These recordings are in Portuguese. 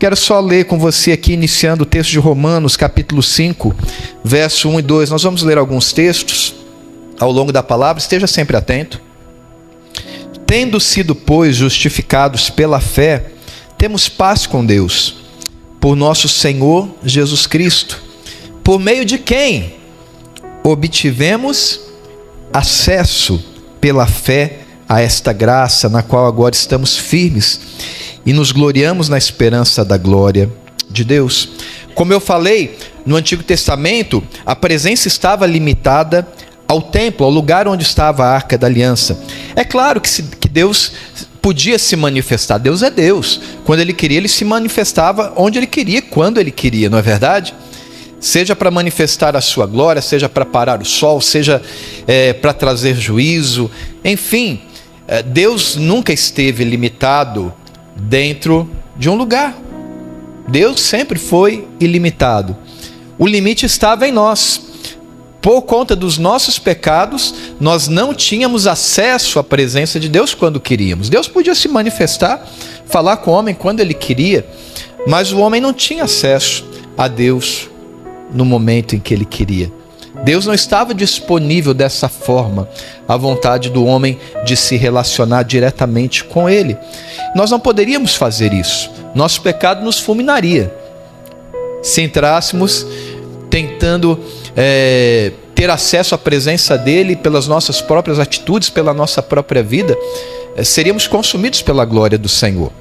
Quero só ler com você aqui, iniciando o texto de Romanos, capítulo 5, verso 1 e 2. Nós vamos ler alguns textos ao longo da palavra, esteja sempre atento. Tendo sido, pois, justificados pela fé, temos paz com Deus, por nosso Senhor Jesus Cristo, por meio de quem obtivemos acesso pela fé a esta graça, na qual agora estamos firmes e nos gloriamos na esperança da glória de Deus. Como eu falei, no Antigo Testamento, a presença estava limitada ao templo, ao lugar onde estava a Arca da Aliança. É claro que Deus podia se manifestar. Deus é Deus. Quando Ele queria, Ele se manifestava onde Ele queria, quando Ele queria, não é verdade? Seja para manifestar a sua glória, seja para parar o sol, seja para trazer juízo. Enfim, Deus nunca esteve limitado dentro de um lugar. Deus sempre foi ilimitado. O limite estava em nós. Por conta dos nossos pecados, nós não tínhamos acesso à presença de Deus quando queríamos. Deus podia se manifestar, falar com o homem quando Ele queria, mas o homem não tinha acesso a Deus no momento em que Ele queria. Deus não estava disponível dessa forma, à vontade do homem de se relacionar diretamente com Ele. Nós não poderíamos fazer isso. Nosso pecado nos fulminaria se entrássemos tentando ter acesso à presença dEle pelas nossas próprias atitudes, pela nossa própria vida. Seríamos consumidos pela glória do Senhor.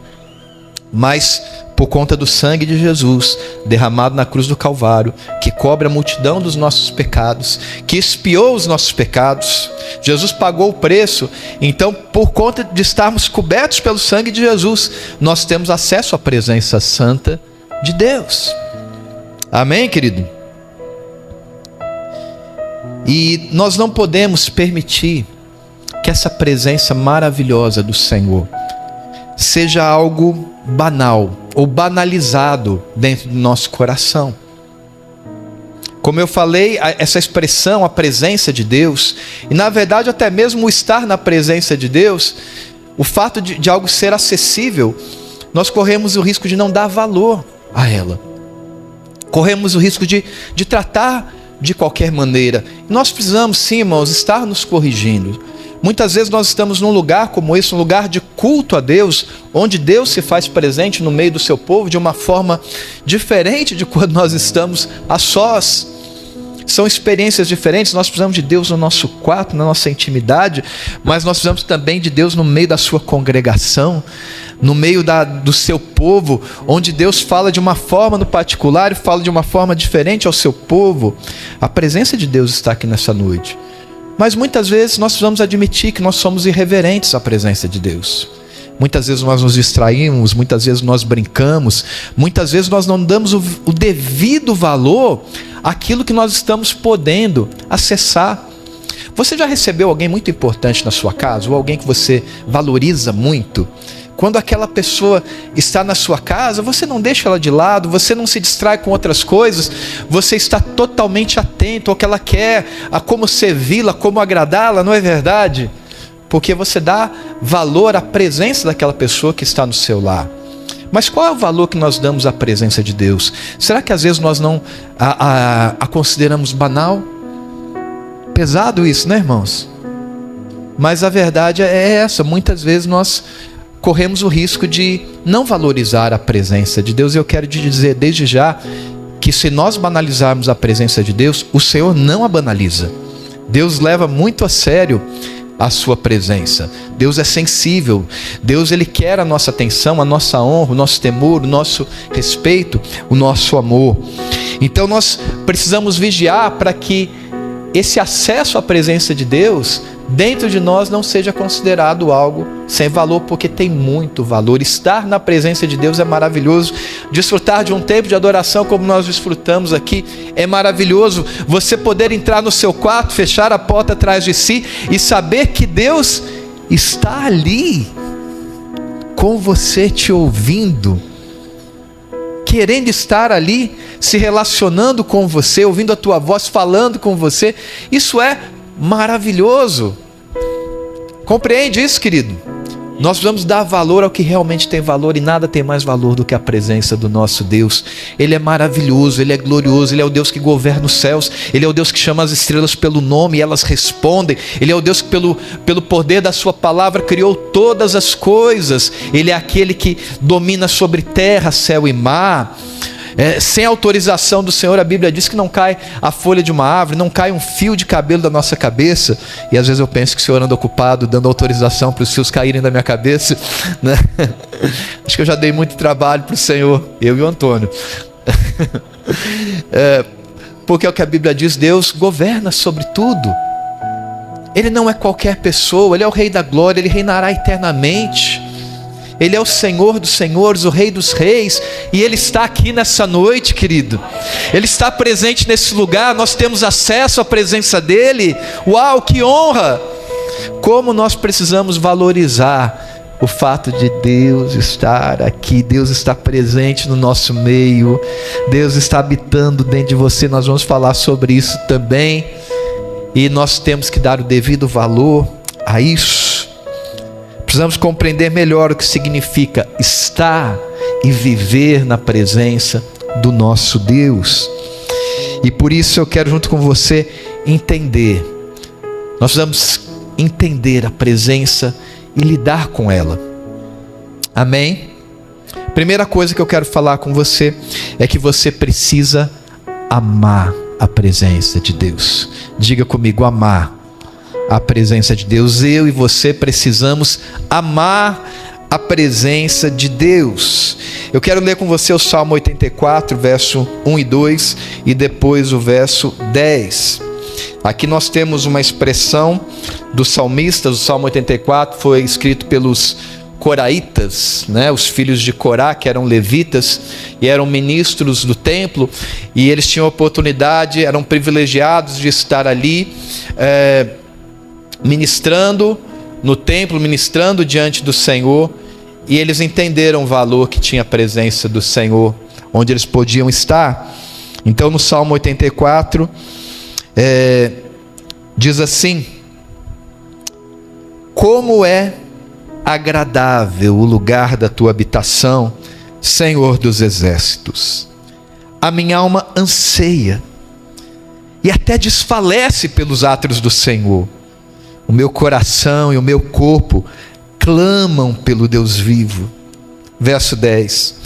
Mas por conta do sangue de Jesus derramado na cruz do Calvário, que cobre a multidão dos nossos pecados, que expiou os nossos pecados, Jesus pagou o preço. Então, por conta de estarmos cobertos pelo sangue de Jesus, nós temos acesso à presença santa de Deus. Amém, querido? E nós não podemos permitir que essa presença maravilhosa do Senhor seja algo banal ou banalizado dentro do nosso coração. Como eu falei, essa expressão, a presença de Deus, e na verdade até mesmo o estar na presença de Deus, o fato de algo ser acessível, nós corremos o risco de não dar valor a ela. Corremos o risco de tratar de qualquer maneira. Nós precisamos, sim, irmãos, estar nos corrigindo. Muitas vezes nós estamos num lugar como esse, um lugar de culto a Deus, onde Deus se faz presente no meio do seu povo de uma forma diferente de quando nós estamos a sós. São experiências diferentes. Nós precisamos de Deus no nosso quarto, na nossa intimidade, mas nós precisamos também de Deus no meio da sua congregação, no meio do seu povo, onde Deus fala de uma forma no particular e fala de uma forma diferente ao seu povo. A presença de Deus está aqui nessa noite. Mas muitas vezes nós precisamos admitir que nós somos irreverentes à presença de Deus. Muitas vezes nós nos distraímos, muitas vezes nós brincamos, muitas vezes nós não damos o devido valor àquilo que nós estamos podendo acessar. Você já recebeu alguém muito importante na sua casa, ou alguém que você valoriza muito? Quando aquela pessoa está na sua casa, você não deixa ela de lado, você não se distrai com outras coisas, você está totalmente atento ao que ela quer, a como servi-la, como agradá-la, não é verdade? Porque você dá valor à presença daquela pessoa que está no seu lar. Mas qual é o valor que nós damos à presença de Deus? Será que às vezes nós não a consideramos banal? Pesado isso, né, irmãos? Mas a verdade é essa, muitas vezes nós corremos o risco de não valorizar a presença de Deus. E eu quero te dizer desde já que se nós banalizarmos a presença de Deus, o Senhor não a banaliza. Deus leva muito a sério a sua presença. Deus é sensível. Deus, Ele quer a nossa atenção, a nossa honra, o nosso temor, o nosso respeito, o nosso amor. Então nós precisamos vigiar para que esse acesso à presença de Deus dentro de nós não seja considerado algo sem valor, porque tem muito valor. Estar na presença de Deus é maravilhoso. Desfrutar de um tempo de adoração como nós desfrutamos aqui é maravilhoso. Você poder entrar no seu quarto, fechar a porta atrás de si e saber que Deus está ali com você, te ouvindo, querendo estar ali, se relacionando com você, ouvindo a tua voz, falando com você. Isso é maravilhoso. Compreende isso, querido? Nós precisamos dar valor ao que realmente tem valor, e nada tem mais valor do que a presença do nosso Deus. Ele é maravilhoso, Ele é glorioso, Ele é o Deus que governa os céus, Ele é o Deus que chama as estrelas pelo nome e elas respondem. Ele é o Deus que pelo poder da sua palavra criou todas as coisas. Ele é aquele que domina sobre terra, céu e mar. Sem autorização do Senhor, a Bíblia diz que não cai a folha de uma árvore, não cai um fio de cabelo da nossa cabeça. E às vezes eu penso que o Senhor anda ocupado dando autorização para os fios caírem da minha cabeça, né? Acho que eu já dei muito trabalho para o Senhor, eu e o Antônio. Porque é o que a Bíblia diz: Deus governa sobre tudo. Ele não é qualquer pessoa, Ele é o Rei da glória, Ele reinará eternamente. Ele é o Senhor dos senhores, o Rei dos reis, e Ele está aqui nessa noite, querido. Ele está presente nesse lugar, nós temos acesso à presença dEle. Uau, que honra! Como nós precisamos valorizar o fato de Deus estar aqui, Deus está presente no nosso meio, Deus está habitando dentro de você. Nós vamos falar sobre isso também, e nós temos que dar o devido valor a isso. Precisamos compreender melhor o que significa estar e viver na presença do nosso Deus. E por isso eu quero, junto com você, entender. Nós precisamos entender a presença e lidar com ela. Amém? Primeira coisa que eu quero falar com você é que você precisa amar a presença de Deus. Diga comigo: amar a presença de Deus. Eu e você precisamos amar a presença de Deus. Eu quero ler com você o Salmo 84, verso 1 e 2, e depois o verso 10. Aqui nós temos uma expressão dos salmistas. O Salmo 84 foi escrito pelos coraitas, né? Os filhos de Corá, que eram levitas e eram ministros do templo, e eles tinham oportunidade, eram privilegiados de estar ali ministrando no templo, ministrando diante do Senhor, e eles entenderam o valor que tinha a presença do Senhor, onde eles podiam estar. Então no Salmo 84 diz assim: como é agradável o lugar da tua habitação, Senhor dos exércitos. A minha alma anseia e até desfalece pelos átrios do Senhor. O meu coração e o meu corpo clamam pelo Deus vivo. Verso 10: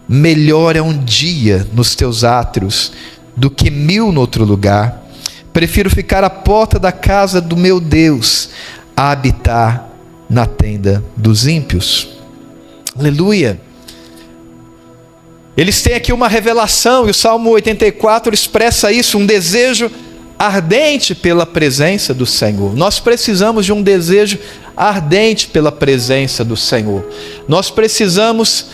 melhor é um dia nos teus átrios do que 1000 no outro lugar. Prefiro ficar à porta da casa do meu Deus a habitar na tenda dos ímpios. Aleluia! Eles têm aqui uma revelação, e o Salmo 84 expressa isso, um desejo ardente pela presença do Senhor. Nós precisamos de um desejo ardente pela presença do Senhor. Nós precisamos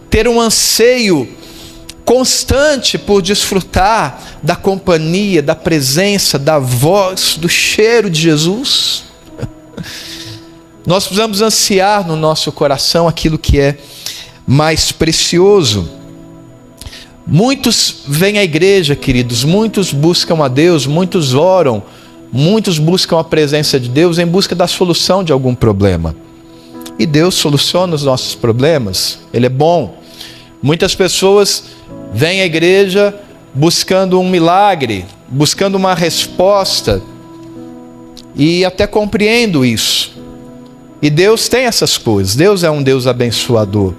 ter um anseio constante por desfrutar da companhia, da presença, da voz, do cheiro de Jesus. Nós precisamos ansiar no nosso coração aquilo que é mais precioso. Muitos vêm à igreja, queridos, muitos buscam a Deus, muitos oram, muitos buscam a presença de Deus em busca da solução de algum problema. E Deus soluciona os nossos problemas, Ele é bom. Muitas pessoas vêm à igreja buscando um milagre, buscando uma resposta, e até compreendo isso. E Deus tem essas coisas, Deus é um Deus abençoador,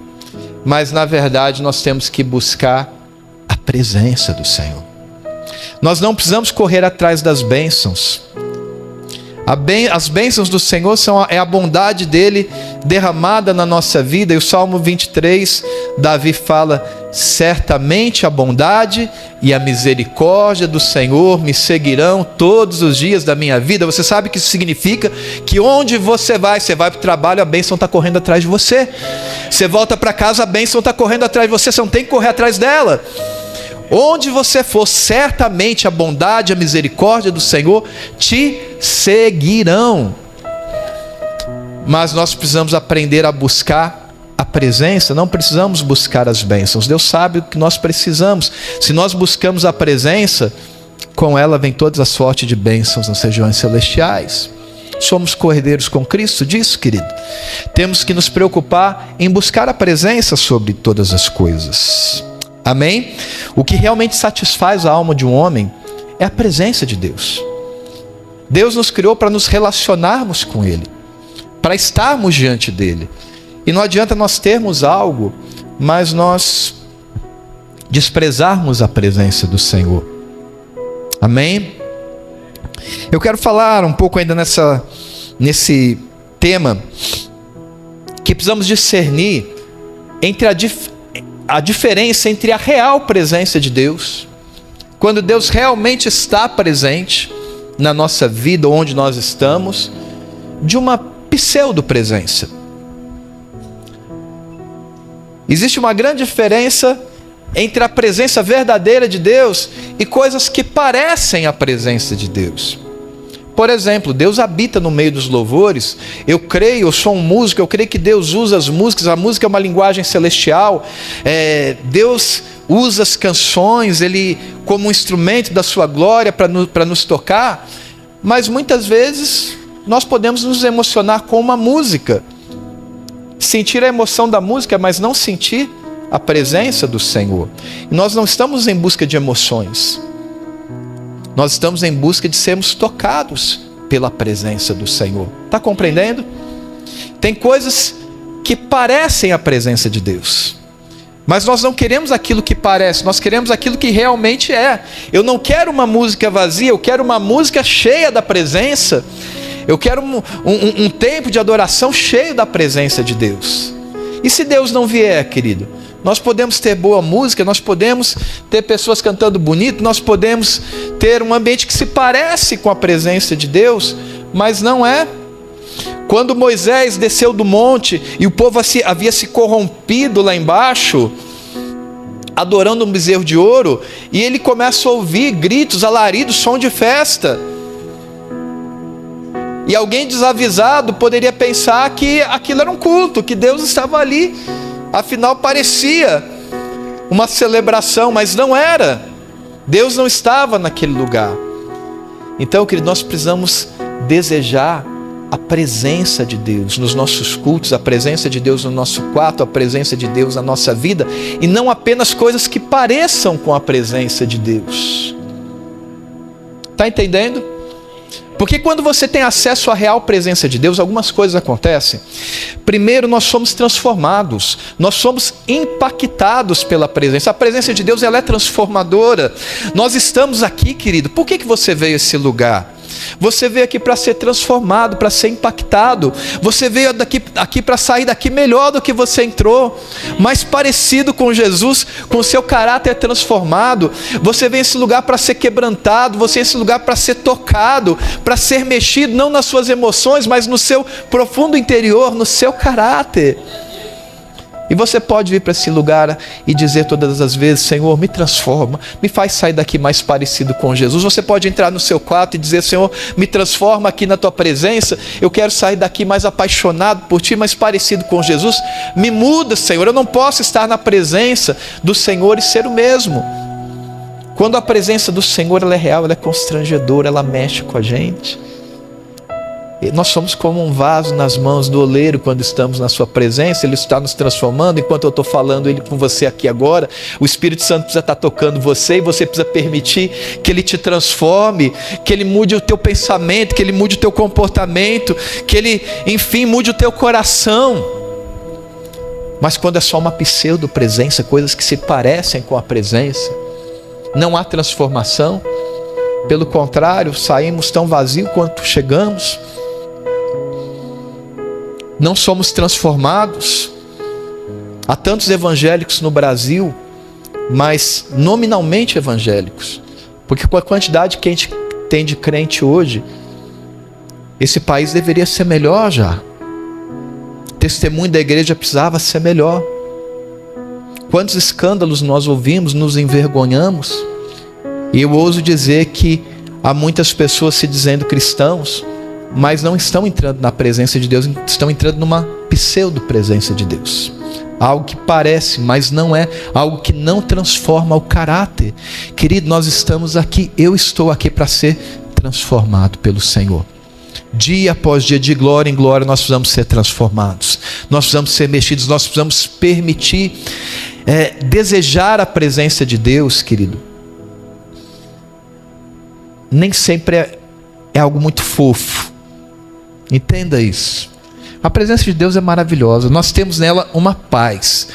mas na verdade nós temos que buscar a presença do Senhor. Nós não precisamos correr atrás das bênçãos. As bênçãos do Senhor é a bondade dele derramada na nossa vida. E o Salmo 23, Davi fala: certamente a bondade e a misericórdia do Senhor me seguirão todos os dias da minha vida. Você sabe o que isso significa? Que onde você vai para o trabalho, a bênção está correndo atrás de você. Você volta para casa, a bênção está correndo atrás de você. Você não tem que correr atrás dela. Onde você for, certamente a bondade e a misericórdia do Senhor te seguirão. Mas nós precisamos aprender a buscar a presença, não precisamos buscar as bênçãos. Deus sabe o que nós precisamos. Se nós buscamos a presença, com ela vem todas as sortes de bênçãos nas regiões celestiais. somos co-herdeiros com Cristo disso, querido? Temos que nos preocupar em buscar a presença sobre todas as coisas. Amém? O que realmente satisfaz a alma de um homem é a presença de Deus. Deus nos criou para nos relacionarmos com Ele, para estarmos diante dEle. E não adianta nós termos algo, mas nós desprezarmos a presença do Senhor. Amém? Eu quero falar um pouco ainda nesse tema, que precisamos discernir entre a diferença entre a real presença de Deus, quando Deus realmente está presente na nossa vida, onde nós estamos, de uma pseudo-presença. Existe uma grande diferença entre a presença verdadeira de Deus e coisas que parecem a presença de Deus. Por exemplo, Deus habita no meio dos louvores. Eu creio, eu sou um músico, eu creio que Deus usa as músicas. A música é uma linguagem celestial. Deus usa as canções, Ele como um instrumento da sua glória para nos tocar. Mas muitas vezes nós podemos nos emocionar com uma música, sentir a emoção da música, mas não sentir a presença do Senhor. E nós não estamos em busca de emoções. Nós estamos em busca de sermos tocados pela presença do Senhor. Está compreendendo? Tem coisas que parecem a presença de Deus, mas nós não queremos aquilo que parece, nós queremos aquilo que realmente é. Eu não quero uma música vazia, eu quero uma música cheia da presença. Eu quero um tempo de adoração cheio da presença de Deus. E se Deus não vier, querido? Nós podemos ter boa música, nós podemos ter pessoas cantando bonito, nós podemos ter um ambiente que se parece com a presença de Deus, mas não é. Quando Moisés desceu do monte e o povo havia se corrompido lá embaixo, adorando um bezerro de ouro, e ele começa a ouvir gritos, alaridos, som de festa. E alguém desavisado poderia pensar que aquilo era um culto, que Deus estava ali. Afinal, parecia uma celebração, mas não era. Deus não estava naquele lugar. Então, querido, nós precisamos desejar a presença de Deus nos nossos cultos, a presença de Deus no nosso quarto, a presença de Deus na nossa vida, e não apenas coisas que pareçam com a presença de Deus. Está entendendo? Porque quando você tem acesso à real presença de Deus, algumas coisas acontecem. Primeiro, nós somos transformados, nós somos impactados pela presença. A presença de Deus, ela é transformadora. Nós estamos aqui, querido. Por que você veio a esse lugar? Você veio aqui para ser transformado, para ser impactado. Você veio aqui para sair daqui melhor do que você entrou, mais parecido com Jesus, com o seu caráter transformado. Você veio a esse lugar para ser quebrantado, você veio a esse lugar para ser tocado, para ser mexido, não nas suas emoções, mas no seu profundo interior, no seu caráter. E você pode vir para esse lugar e dizer todas as vezes: Senhor, me transforma, me faz sair daqui mais parecido com Jesus. Você pode entrar no seu quarto e dizer: Senhor, me transforma aqui na tua presença, eu quero sair daqui mais apaixonado por ti, mais parecido com Jesus. Me muda, Senhor, eu não posso estar na presença do Senhor e ser o mesmo. Quando a presença do Senhor, ela é real, ela é constrangedora, ela mexe com a gente. Nós somos como um vaso nas mãos do oleiro quando estamos na sua presença. Ele está nos transformando. Enquanto eu estou falando ele com você aqui agora, o Espírito Santo precisa estar tocando você, e você precisa permitir que ele te transforme, que ele mude o teu pensamento, que ele mude o teu comportamento, que ele, enfim, mude o teu coração. Mas quando é só uma pseudo presença, coisas que se parecem com a presença, não há transformação. Pelo contrário, saímos tão vazios quanto chegamos. Não somos transformados. Há tantos evangélicos no Brasil, mas nominalmente evangélicos, porque com a quantidade que a gente tem de crente hoje, esse país deveria ser melhor já. O testemunho da igreja precisava ser melhor. Quantos escândalos nós ouvimos, nos envergonhamos. E eu ouso dizer que há muitas pessoas se dizendo cristãos, mas não estão entrando na presença de Deus, estão entrando numa pseudo-presença de Deus. Algo que parece, mas não é, algo que não transforma o caráter. Querido, nós estamos aqui, eu estou aqui para ser transformado pelo Senhor. dia após dia, de glória em glória, nós precisamos ser transformados, nós precisamos ser mexidos, nós precisamos permitir, desejar a presença de Deus, querido. Nem sempre é algo muito fofo, entenda isso. A presença de Deus é maravilhosa, nós temos nela uma paz,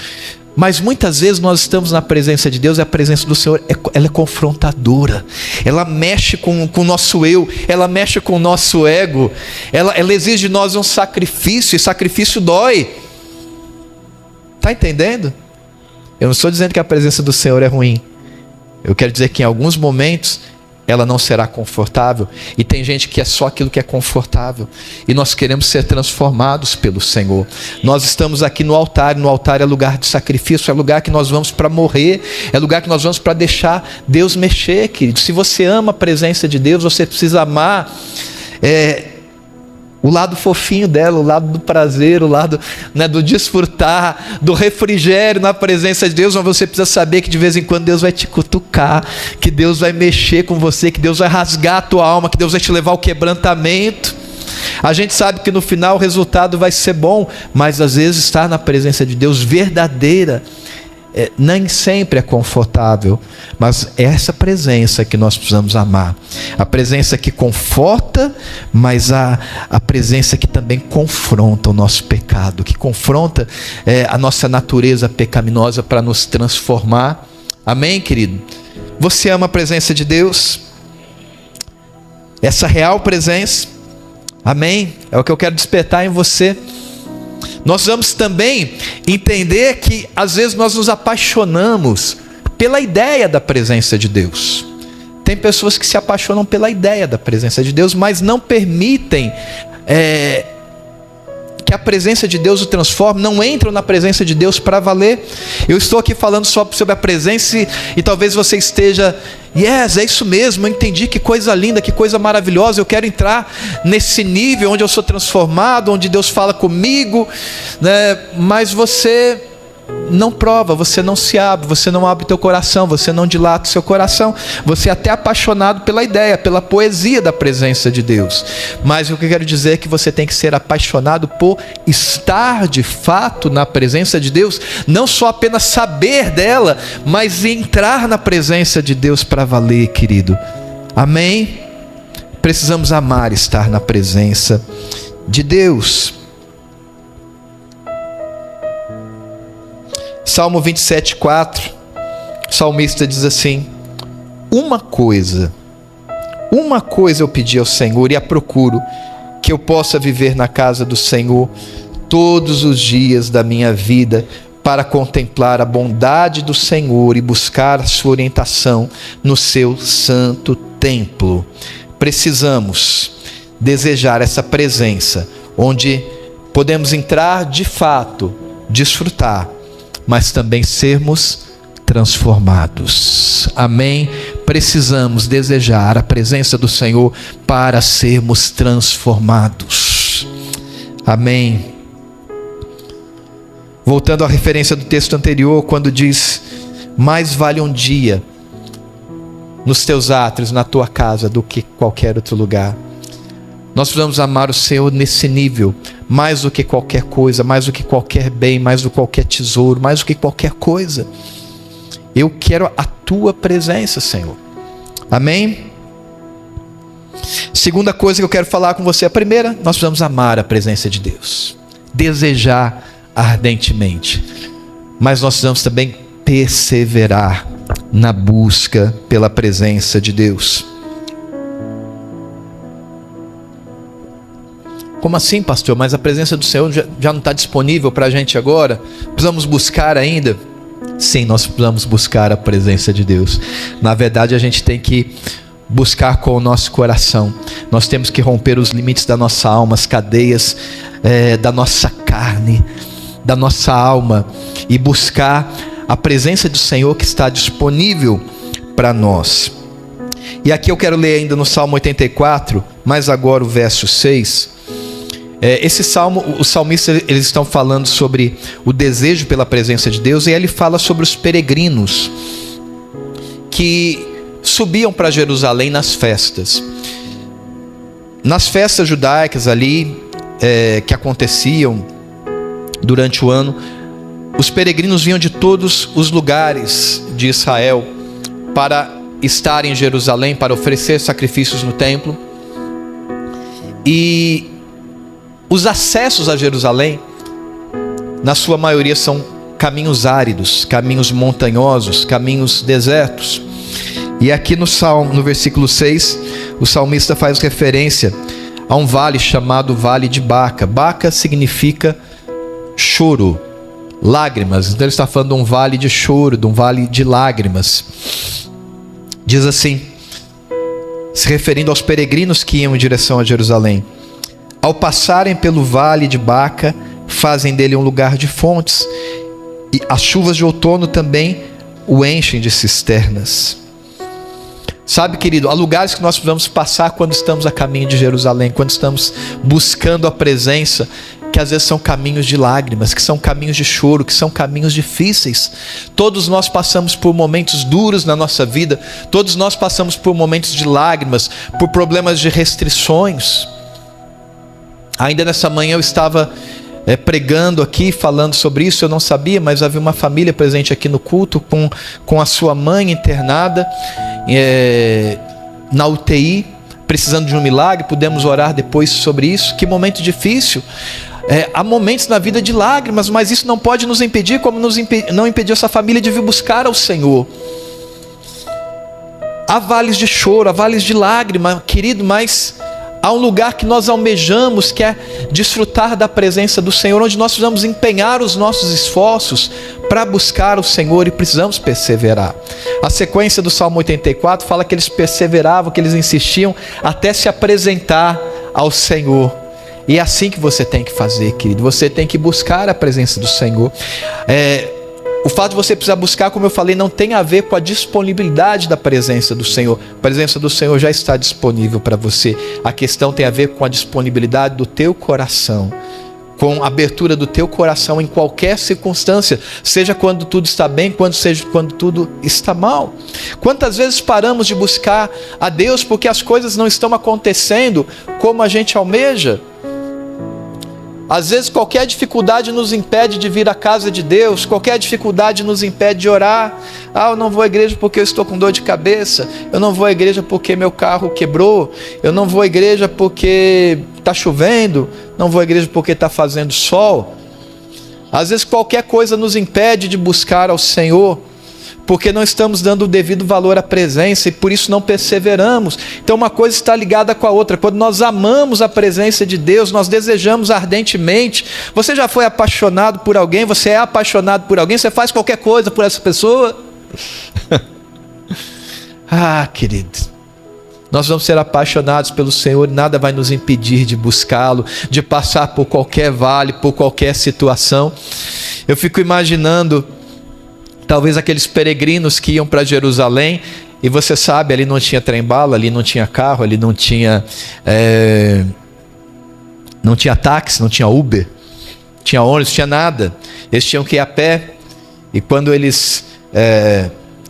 mas muitas vezes nós estamos na presença de Deus e a presença do Senhor, ela é confrontadora, ela mexe com o nosso eu, ela mexe com o nosso ego, ela exige de nós um sacrifício, e sacrifício dói. Está entendendo? Eu não estou dizendo que a presença do Senhor é ruim, eu quero dizer que em alguns momentos ela não será confortável, e tem gente que é só aquilo que é confortável, e nós queremos ser transformados pelo Senhor. Nós estamos aqui no altar é lugar de sacrifício, é lugar que nós vamos para morrer, é lugar que nós vamos para deixar Deus mexer, querido. Se você ama a presença de Deus, você precisa amar o lado fofinho dela, o lado do prazer, o lado, né, do desfrutar, do refrigério na presença de Deus. Mas você precisa saber que de vez em quando Deus vai te cutucar, que Deus vai mexer com você, que Deus vai rasgar a tua alma, que Deus vai te levar ao quebrantamento. A gente sabe que no final o resultado vai ser bom, mas às vezes estar na presença de Deus verdadeira nem sempre é confortável, mas é essa presença que nós precisamos amar, a presença que conforta, mas a presença que também confronta o nosso pecado, que confronta a nossa natureza pecaminosa para nos transformar. Amém, querido? Você ama a presença de Deus? Essa real presença? Amém? É o que eu quero despertar em você. Nós vamos também entender que às vezes nós nos apaixonamos pela ideia da presença de Deus. Tem pessoas que se apaixonam pela ideia da presença de Deus, mas não permitem que a presença de Deus o transforme, não entram na presença de Deus para valer. Eu estou aqui falando só sobre a presença e talvez você esteja, é isso mesmo, eu entendi, que coisa linda, que coisa maravilhosa, eu quero entrar nesse nível onde eu sou transformado, onde Deus fala comigo, né? Mas você não prova, você não se abre, você não abre teu coração, você não dilata o seu coração, você é até apaixonado pela ideia, pela poesia da presença de Deus, mas o que eu quero dizer é que você tem que ser apaixonado por estar de fato na presença de Deus, não só apenas saber dela, mas entrar na presença de Deus para valer, querido. Amém? Precisamos amar estar na presença de Deus. Salmo 27:4, o salmista diz assim: uma coisa eu pedi ao Senhor e a procuro, que eu possa viver na casa do Senhor todos os dias da minha vida, para contemplar a bondade do Senhor e buscar a sua orientação no seu santo templo. Precisamos desejar essa presença, onde podemos entrar de fato, desfrutar, mas também sermos transformados. Amém? Precisamos desejar a presença do Senhor para sermos transformados. Amém? Voltando à referência do texto anterior, quando diz: mais vale um dia nos teus átrios, na tua casa, do que qualquer outro lugar. Nós precisamos amar o Senhor nesse nível, mais do que qualquer coisa, mais do que qualquer bem, mais do que qualquer tesouro, mais do que qualquer coisa. Eu quero a tua presença, Senhor. Amém? Segunda coisa que eu quero falar com você. A primeira, nós precisamos amar a presença de Deus, desejar ardentemente, mas nós precisamos também perseverar na busca pela presença de Deus. Como assim, pastor? Mas a presença do Senhor já não está disponível para a gente agora? Precisamos buscar ainda? Sim, nós precisamos buscar a presença de Deus. Na verdade, a gente tem que buscar com o nosso coração. Nós temos que romper os limites da nossa alma, as cadeias da nossa carne, da nossa alma, e buscar a presença do Senhor que está disponível para nós. E aqui eu quero ler ainda no Salmo 84, mas agora o verso 6. Esse salmo, os salmistas, eles estão falando sobre o desejo pela presença de Deus, e ele fala sobre os peregrinos que subiam para Jerusalém nas festas. nas festas judaicas ali, que aconteciam durante o ano, os peregrinos vinham de todos os lugares de Israel para estar em Jerusalém, para oferecer sacrifícios no templo. E os acessos a Jerusalém, na sua maioria, são caminhos áridos, caminhos montanhosos, caminhos desertos. E aqui no versículo 6, o salmista faz referência a um vale chamado Vale de Baca. Baca significa choro, lágrimas. Então ele está falando de um vale de choro, de um vale de lágrimas. Diz assim, se referindo aos peregrinos que iam em direção a Jerusalém: ao passarem pelo vale de Baca, fazem dele um lugar de fontes, e as chuvas de outono também o enchem de cisternas. Sabe, querido, há lugares que nós precisamos passar quando estamos a caminho de Jerusalém, quando estamos buscando a presença, que às vezes são caminhos de lágrimas, que são caminhos de choro, que são caminhos difíceis. Todos nós passamos por momentos duros na nossa vida, todos nós passamos por momentos de lágrimas, por problemas de restrições. Ainda nessa manhã eu estava pregando aqui, falando sobre isso. Eu não sabia, mas havia uma família presente aqui no culto com a sua mãe internada na UTI, precisando de um milagre. Pudemos orar depois sobre isso. Que momento difícil. Há momentos na vida de lágrimas, mas isso não pode nos impedir, como não impediu essa família de vir buscar ao Senhor. Há vales de choro, há vales de lágrima, querido, mas há um lugar que nós almejamos, que é desfrutar da presença do Senhor, onde nós precisamos empenhar os nossos esforços para buscar o Senhor, e precisamos perseverar. A sequência do Salmo 84 fala que eles perseveravam, que eles insistiam até se apresentar ao Senhor. E é assim que você tem que fazer, querido. Você tem que buscar a presença do Senhor. O fato de você precisar buscar, como eu falei, não tem a ver com a disponibilidade da presença do Senhor. A presença do Senhor já está disponível para você. A questão tem a ver com a disponibilidade do teu coração, com a abertura do teu coração em qualquer circunstância, seja quando tudo está bem, seja quando tudo está mal. Quantas vezes paramos de buscar a Deus porque as coisas não estão acontecendo como a gente almeja? Às vezes qualquer dificuldade nos impede de vir à casa de Deus, qualquer dificuldade nos impede de orar. Eu não vou à igreja porque eu estou com dor de cabeça, eu não vou à igreja porque meu carro quebrou, eu não vou à igreja porque está chovendo, não vou à igreja porque está fazendo sol. Às vezes qualquer coisa nos impede de buscar ao Senhor, porque não estamos dando o devido valor à presença e por isso não perseveramos. Então uma coisa está ligada com a outra. Quando nós amamos a presença de Deus, nós desejamos ardentemente. Você já foi apaixonado por alguém? Você é apaixonado por alguém? Você faz qualquer coisa por essa pessoa? Querido, nós vamos ser apaixonados pelo Senhor e nada vai nos impedir de buscá-lo, de passar por qualquer vale, por qualquer situação. Eu fico imaginando talvez aqueles peregrinos que iam para Jerusalém, e você sabe, ali não tinha trem-bala, ali não tinha carro, ali não tinha táxi, não tinha Uber, tinha ônibus, tinha nada. Eles tinham que ir a pé, e quando eles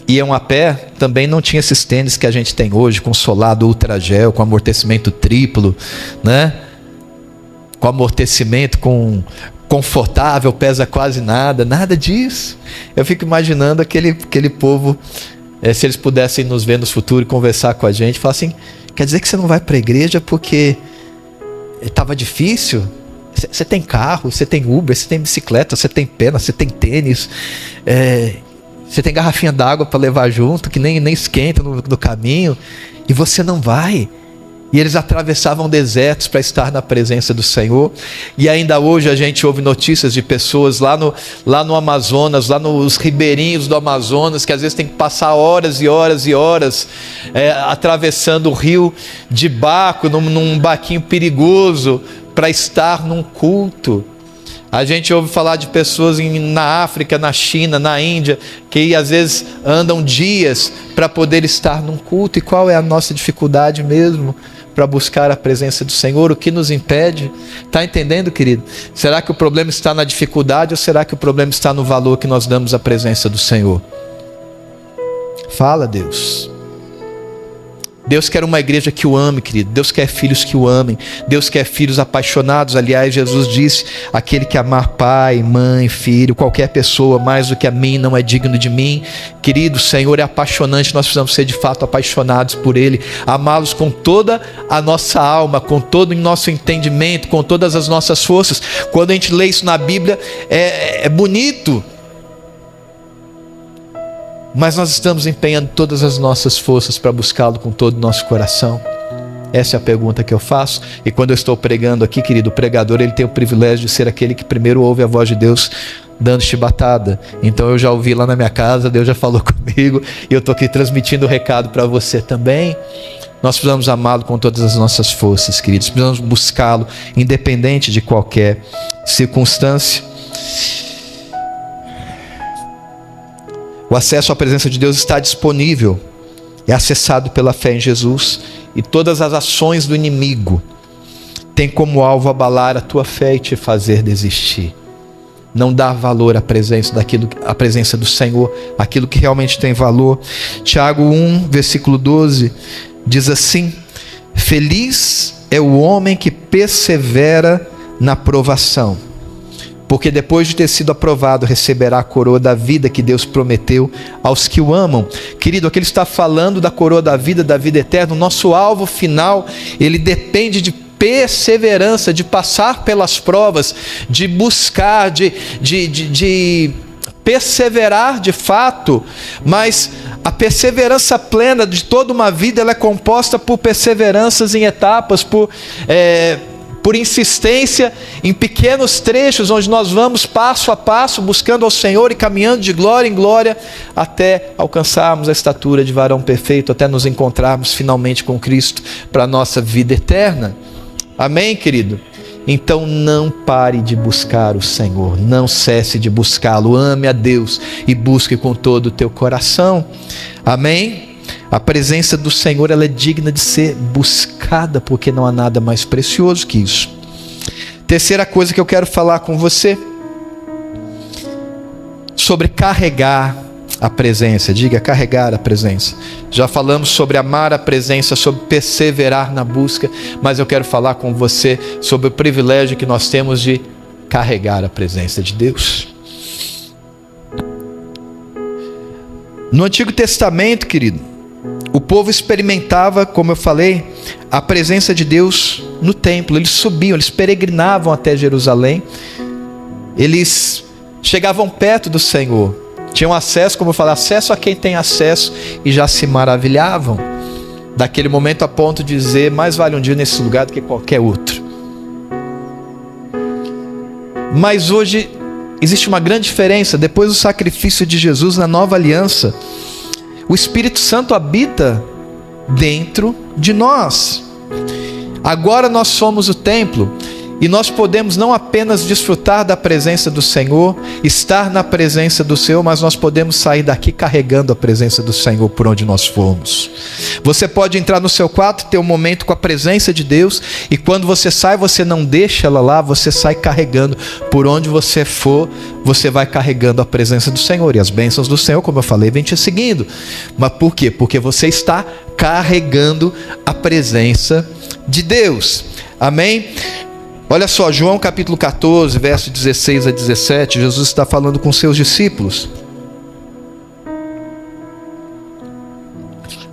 iam a pé, também não tinha esses tênis que a gente tem hoje, com solado ultra gel, com amortecimento triplo, né? Com amortecimento, confortável, pesa quase nada disso. Eu fico imaginando aquele povo, se eles pudessem nos ver no futuro e conversar com a gente, falar assim: quer dizer que você não vai para a igreja porque estava difícil? Você tem carro, você tem Uber, você tem bicicleta, você tem pena, você tem tênis, você tem garrafinha d'água para levar junto, que nem esquenta no caminho, e você não vai? E eles atravessavam desertos para estar na presença do Senhor. E ainda hoje a gente ouve notícias de pessoas lá no Amazonas, lá nos ribeirinhos do Amazonas, que às vezes tem que passar horas e horas e horas atravessando o rio de barco, num barquinho perigoso, para estar num culto. A gente ouve falar de pessoas na África, na China, na Índia, que às vezes andam dias para poder estar num culto. E qual é a nossa dificuldade mesmo para buscar a presença do Senhor? O que nos impede? Está entendendo, querido? Será que o problema está na dificuldade ou será que o problema está no valor que nós damos à presença do Senhor? Fala, Deus. Deus quer uma igreja que o ame, querido. Deus quer filhos que o amem. Deus quer filhos apaixonados. Aliás, Jesus disse: aquele que amar pai, mãe, filho, qualquer pessoa mais do que a mim, não é digno de mim. Querido, o Senhor é apaixonante. Nós precisamos ser de fato apaixonados por Ele, amá-los com toda a nossa alma, com todo o nosso entendimento, com todas as nossas forças. Quando a gente lê isso na Bíblia, é bonito, mas nós estamos empenhando todas as nossas forças para buscá-lo com todo o nosso coração? Essa é a pergunta que eu faço. E quando eu estou pregando aqui, querido, o pregador, ele tem o privilégio de ser aquele que primeiro ouve a voz de Deus dando chibatada. Então eu já ouvi lá na minha casa, Deus já falou comigo, e eu estou aqui transmitindo o recado para você também. Nós precisamos amá-lo com todas as nossas forças, queridos. Precisamos buscá-lo independente de qualquer circunstância. O acesso à presença de Deus está disponível, é acessado pela fé em Jesus, e todas as ações do inimigo têm como alvo abalar a tua fé e te fazer desistir. Não dar valor à presença do Senhor, aquilo que realmente tem valor. Tiago 1, versículo 12, diz assim: feliz é o homem que persevera na provação, porque depois de ter sido aprovado, receberá a coroa da vida que Deus prometeu aos que o amam. Querido, aqui ele está falando da coroa da vida eterna. O nosso alvo final, ele depende de perseverança, de passar pelas provas, de buscar, de perseverar de fato. Mas a perseverança plena de toda uma vida, ela é composta por perseveranças em etapas, por insistência em pequenos trechos, onde nós vamos passo a passo, buscando ao Senhor e caminhando de glória em glória, até alcançarmos a estatura de varão perfeito, até nos encontrarmos finalmente com Cristo para a nossa vida eterna. Amém, querido? Então não pare de buscar o Senhor, não cesse de buscá-lo, ame a Deus e busque com todo o teu coração. Amém? A presença do Senhor, ela é digna de ser buscada, porque não há nada mais precioso que isso. Terceira coisa que eu quero falar com você, sobre carregar a presença. Diga, carregar a presença. Já falamos sobre amar a presença, sobre perseverar na busca, mas eu quero falar com você sobre o privilégio que nós temos de carregar a presença de Deus. No Antigo Testamento, querido, o povo experimentava, como eu falei, a presença de Deus no templo. Eles subiam, eles peregrinavam até Jerusalém, eles chegavam perto do Senhor, tinham acesso, como eu falei, acesso a quem tem acesso, e já se maravilhavam daquele momento, a ponto de dizer: mais vale um dia nesse lugar do que qualquer outro. Mas hoje existe uma grande diferença. Depois do sacrifício de Jesus na nova aliança, o Espírito Santo habita dentro de nós. Agora nós somos o templo, e nós podemos não apenas desfrutar da presença do Senhor, estar na presença do Senhor, mas nós podemos sair daqui carregando a presença do Senhor por onde nós formos. Você pode entrar no seu quarto, ter um momento com a presença de Deus, e quando você sai, você não deixa ela lá, você sai carregando. Por onde você for, você vai carregando a presença do Senhor, e as bênçãos do Senhor, como eu falei, vem te seguindo. Mas por quê? Porque você está carregando a presença de Deus. Amém? Olha só, João capítulo 14, verso 16 a 17, Jesus está falando com seus discípulos.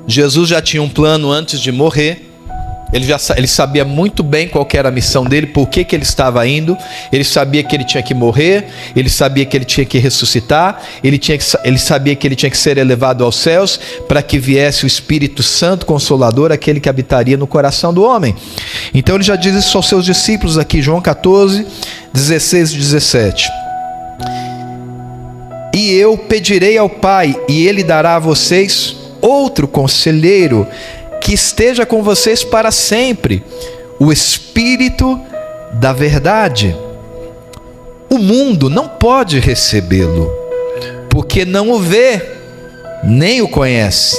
Jesus já tinha um plano antes de morrer. Ele sabia muito bem qual era a missão dele, por que ele estava indo. Ele sabia que ele tinha que morrer, ele sabia que ele tinha que ressuscitar, ele sabia que ele tinha que ser elevado aos céus, para que viesse o Espírito Santo Consolador, aquele que habitaria no coração do homem. Então ele já diz isso aos seus discípulos aqui, João 14, 16 e 17. E eu pedirei ao Pai, e Ele dará a vocês outro conselheiro, que esteja com vocês para sempre, o Espírito da verdade. O mundo não pode recebê-lo, porque não o vê, nem o conhece.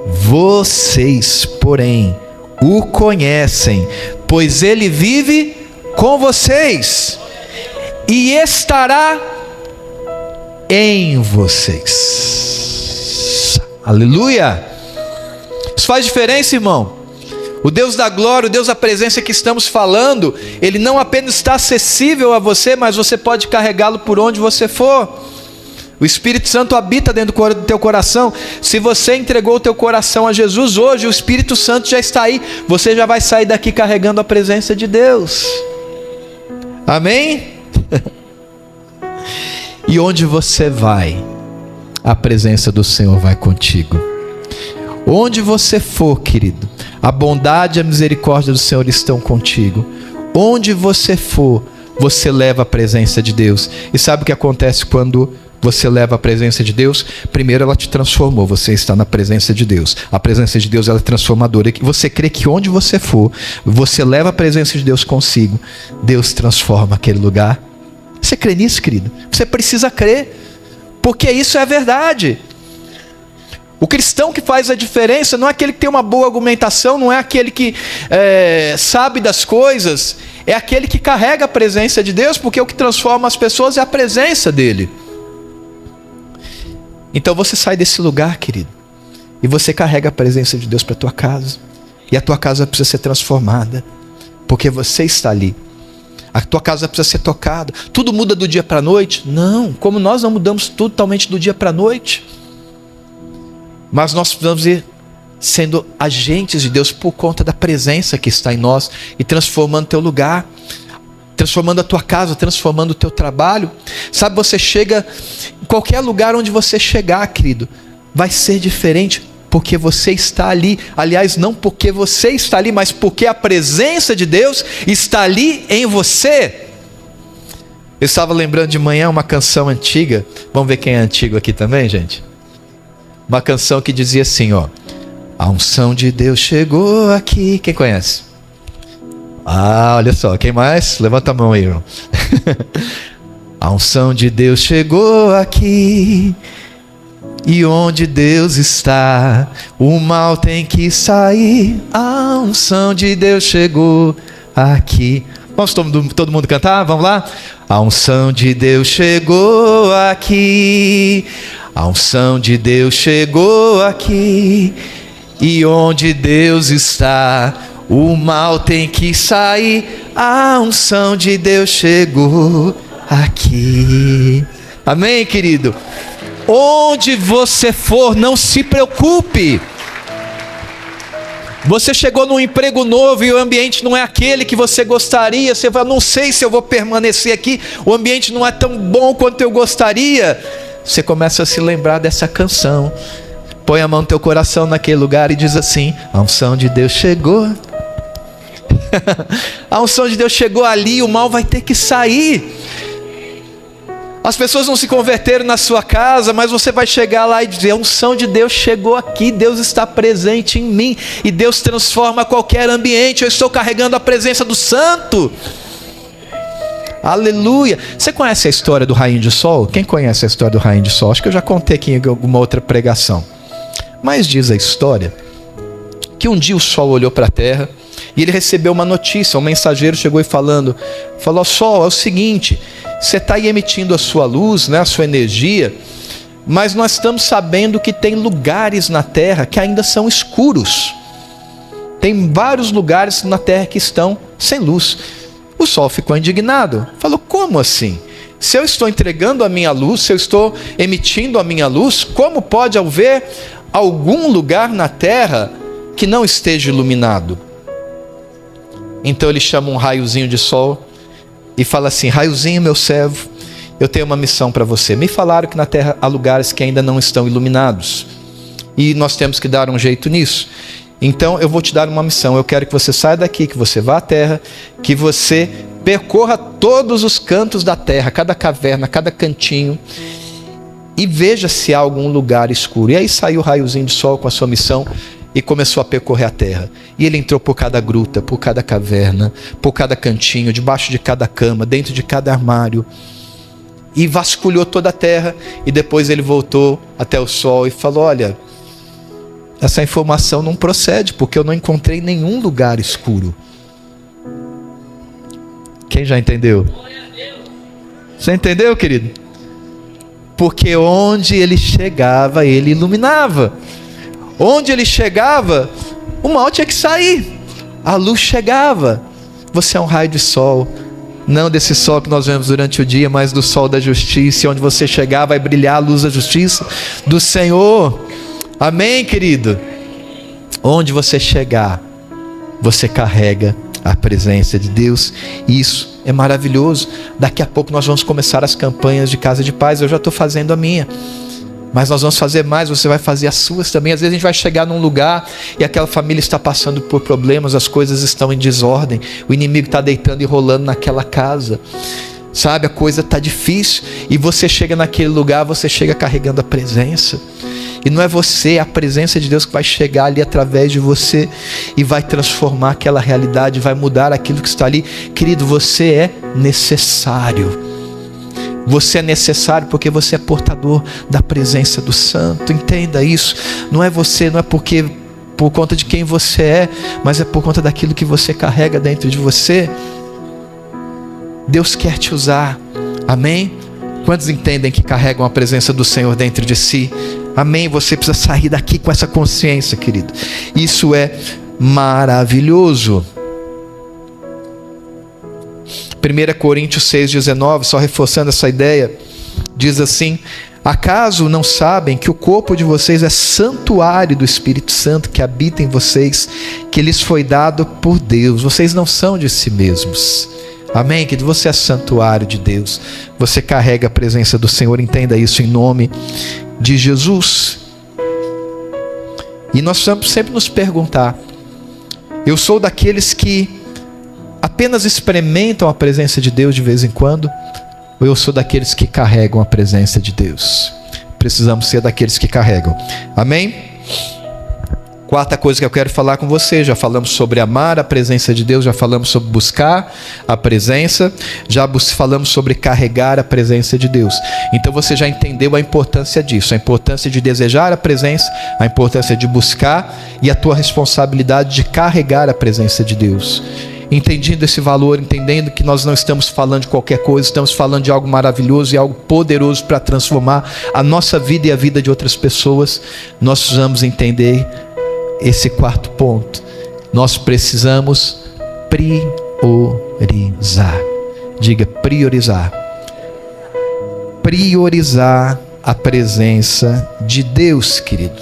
Vocês, porém, o conhecem, pois ele vive com vocês e estará em vocês. Aleluia! faz diferença, irmão. O Deus da glória, o Deus da presença que estamos falando, Ele não apenas está acessível a você, mas você pode carregá-lo por onde você for. O Espírito Santo habita dentro do teu coração. Se você entregou o teu coração a Jesus hoje, o Espírito Santo já está aí. Você já vai sair daqui carregando a presença de Deus. Amém? E onde você vai, a presença do Senhor vai contigo. Onde você for, querido, a bondade e a misericórdia do Senhor estão contigo. Onde você for, você leva a presença de Deus. E sabe o que acontece quando você leva a presença de Deus? Primeiro, ela te transformou, você está na presença de Deus. A presença de Deus, ela é transformadora. E você crê que onde você for, você leva a presença de Deus consigo, Deus transforma aquele lugar. Você crê nisso, querido? Você precisa crer, porque isso é verdade. O cristão que faz a diferença não é aquele que tem uma boa argumentação, não é aquele que sabe das coisas, é aquele que carrega a presença de Deus, porque o que transforma as pessoas é a presença dele. Então você sai desse lugar, querido, e você carrega a presença de Deus para a tua casa, e a tua casa precisa ser transformada, porque você está ali. A tua casa precisa ser tocada. Tudo muda do dia para a noite? Não, como nós não mudamos totalmente do dia para a noite, mas nós precisamos ir sendo agentes de Deus por conta da presença que está em nós e transformando o teu lugar, transformando a tua casa, transformando o teu trabalho. Sabe, você chega em qualquer lugar onde você chegar, querido, vai ser diferente porque você está ali. Aliás, não porque você está ali, mas porque a presença de Deus está ali em você. Eu estava lembrando de manhã uma canção antiga. Vamos ver quem é antigo aqui também, gente? Uma canção que dizia assim, ó: a unção de Deus chegou aqui. Quem conhece? Ah, olha só, quem mais? Levanta a mão aí, irmão. A unção de Deus chegou aqui, e onde Deus está, o mal tem que sair. A unção de Deus chegou aqui. Vamos todo mundo cantar? Vamos lá? A unção de Deus chegou aqui, a unção de Deus chegou aqui, e onde Deus está, o mal tem que sair. A unção de Deus chegou aqui. Amém, querido? Onde você for, não se preocupe. Você chegou num emprego novo e o ambiente não é aquele que você gostaria. Você fala, não sei se eu vou permanecer aqui, o ambiente não é tão bom quanto eu gostaria. Você começa a se lembrar dessa canção. Põe a mão no teu coração naquele lugar e diz assim: a unção de Deus chegou. A unção de Deus chegou ali, o mal vai ter que sair. As pessoas não se converteram na sua casa, mas você vai chegar lá e dizer: a unção de Deus chegou aqui, Deus está presente em mim, e Deus transforma qualquer ambiente. Eu estou carregando a presença do Santo. Aleluia. Você conhece a história do Rainho de Sol? Quem conhece a história do Rainho de Sol? Acho que eu já contei aqui em alguma outra pregação. Mas diz a história que um dia o Sol olhou para a terra e ele recebeu uma notícia. Um mensageiro chegou e falou: Sol, é o seguinte, você está aí emitindo a sua luz, né, a sua energia, mas nós estamos sabendo que tem lugares na terra que ainda são escuros. Tem vários lugares na terra que estão sem luz. O Sol ficou indignado, falou: como assim? Se eu estou entregando a minha luz, se eu estou emitindo a minha luz, como pode haver algum lugar na terra que não esteja iluminado? Então ele chama um raiozinho de sol e fala assim: raiozinho, meu servo, eu tenho uma missão para você. Me falaram que na terra há lugares que ainda não estão iluminados, e nós temos que dar um jeito nisso. Então eu vou te dar uma missão. Eu quero que você saia daqui, que você vá à terra, que você percorra todos os cantos da terra, cada caverna, cada cantinho, e veja se há algum lugar escuro. E aí saiu o raiozinho de sol com a sua missão e começou a percorrer a terra. E ele entrou por cada gruta, por cada caverna, por cada cantinho, debaixo de cada cama, dentro de cada armário, e vasculhou toda a terra. E depois ele voltou até o sol e falou: olha, essa informação não procede, porque eu não encontrei nenhum lugar escuro. Quem já entendeu? Você entendeu, querido? Porque onde ele chegava, ele iluminava. Onde ele chegava, o mal tinha que sair. A luz chegava. Você é um raio de sol. Não desse sol que nós vemos durante o dia, mas do sol da justiça. E onde você chegar vai brilhar a luz da justiça do Senhor. Amém, querido? Onde você chegar, você carrega a presença de Deus. Isso é maravilhoso. Daqui a pouco nós vamos começar as campanhas de Casa de Paz. Eu já estou fazendo a minha, mas nós vamos fazer mais. Você vai fazer as suas também. Às vezes a gente vai chegar num lugar e aquela família está passando por problemas, as coisas estão em desordem, o inimigo está deitando e rolando naquela casa, sabe, a coisa está difícil, e você chega naquele lugar, você chega carregando a presença. E não é você, é a presença de Deus que vai chegar ali através de você e vai transformar aquela realidade, vai mudar aquilo que está ali. Querido, você é necessário. Você é necessário porque você é portador da presença do Santo. Entenda isso. Não é você, não é porque por conta de quem você é, mas é por conta daquilo que você carrega dentro de você. Deus quer te usar. Amém? Quantos entendem que carregam a presença do Senhor dentro de si? Amém? Você precisa sair daqui com essa consciência, querido. Isso é maravilhoso. 1 Coríntios 6,19, só reforçando essa ideia, diz assim: acaso não sabem que o corpo de vocês é santuário do Espírito Santo que habita em vocês, que lhes foi dado por Deus? Vocês não são de si mesmos. Amém, querido? Você é santuário de Deus. Você carrega a presença do Senhor. Entenda isso em nome de Jesus. E nós precisamos sempre nos perguntar: eu sou daqueles que apenas experimentam a presença de Deus de vez em quando, ou eu sou daqueles que carregam a presença de Deus? Precisamos ser daqueles que carregam. Amém? Quarta coisa que eu quero falar com você: já falamos sobre amar a presença de Deus, já falamos sobre buscar a presença, já falamos sobre carregar a presença de Deus. Então você já entendeu a importância disso, a importância de desejar a presença, a importância de buscar e a tua responsabilidade de carregar a presença de Deus. Entendendo esse valor, entendendo que nós não estamos falando de qualquer coisa, estamos falando de algo maravilhoso e algo poderoso para transformar a nossa vida e a vida de outras pessoas, nós precisamos entender esse quarto ponto. Nós precisamos priorizar. Diga: priorizar. Priorizar a presença de Deus, querido.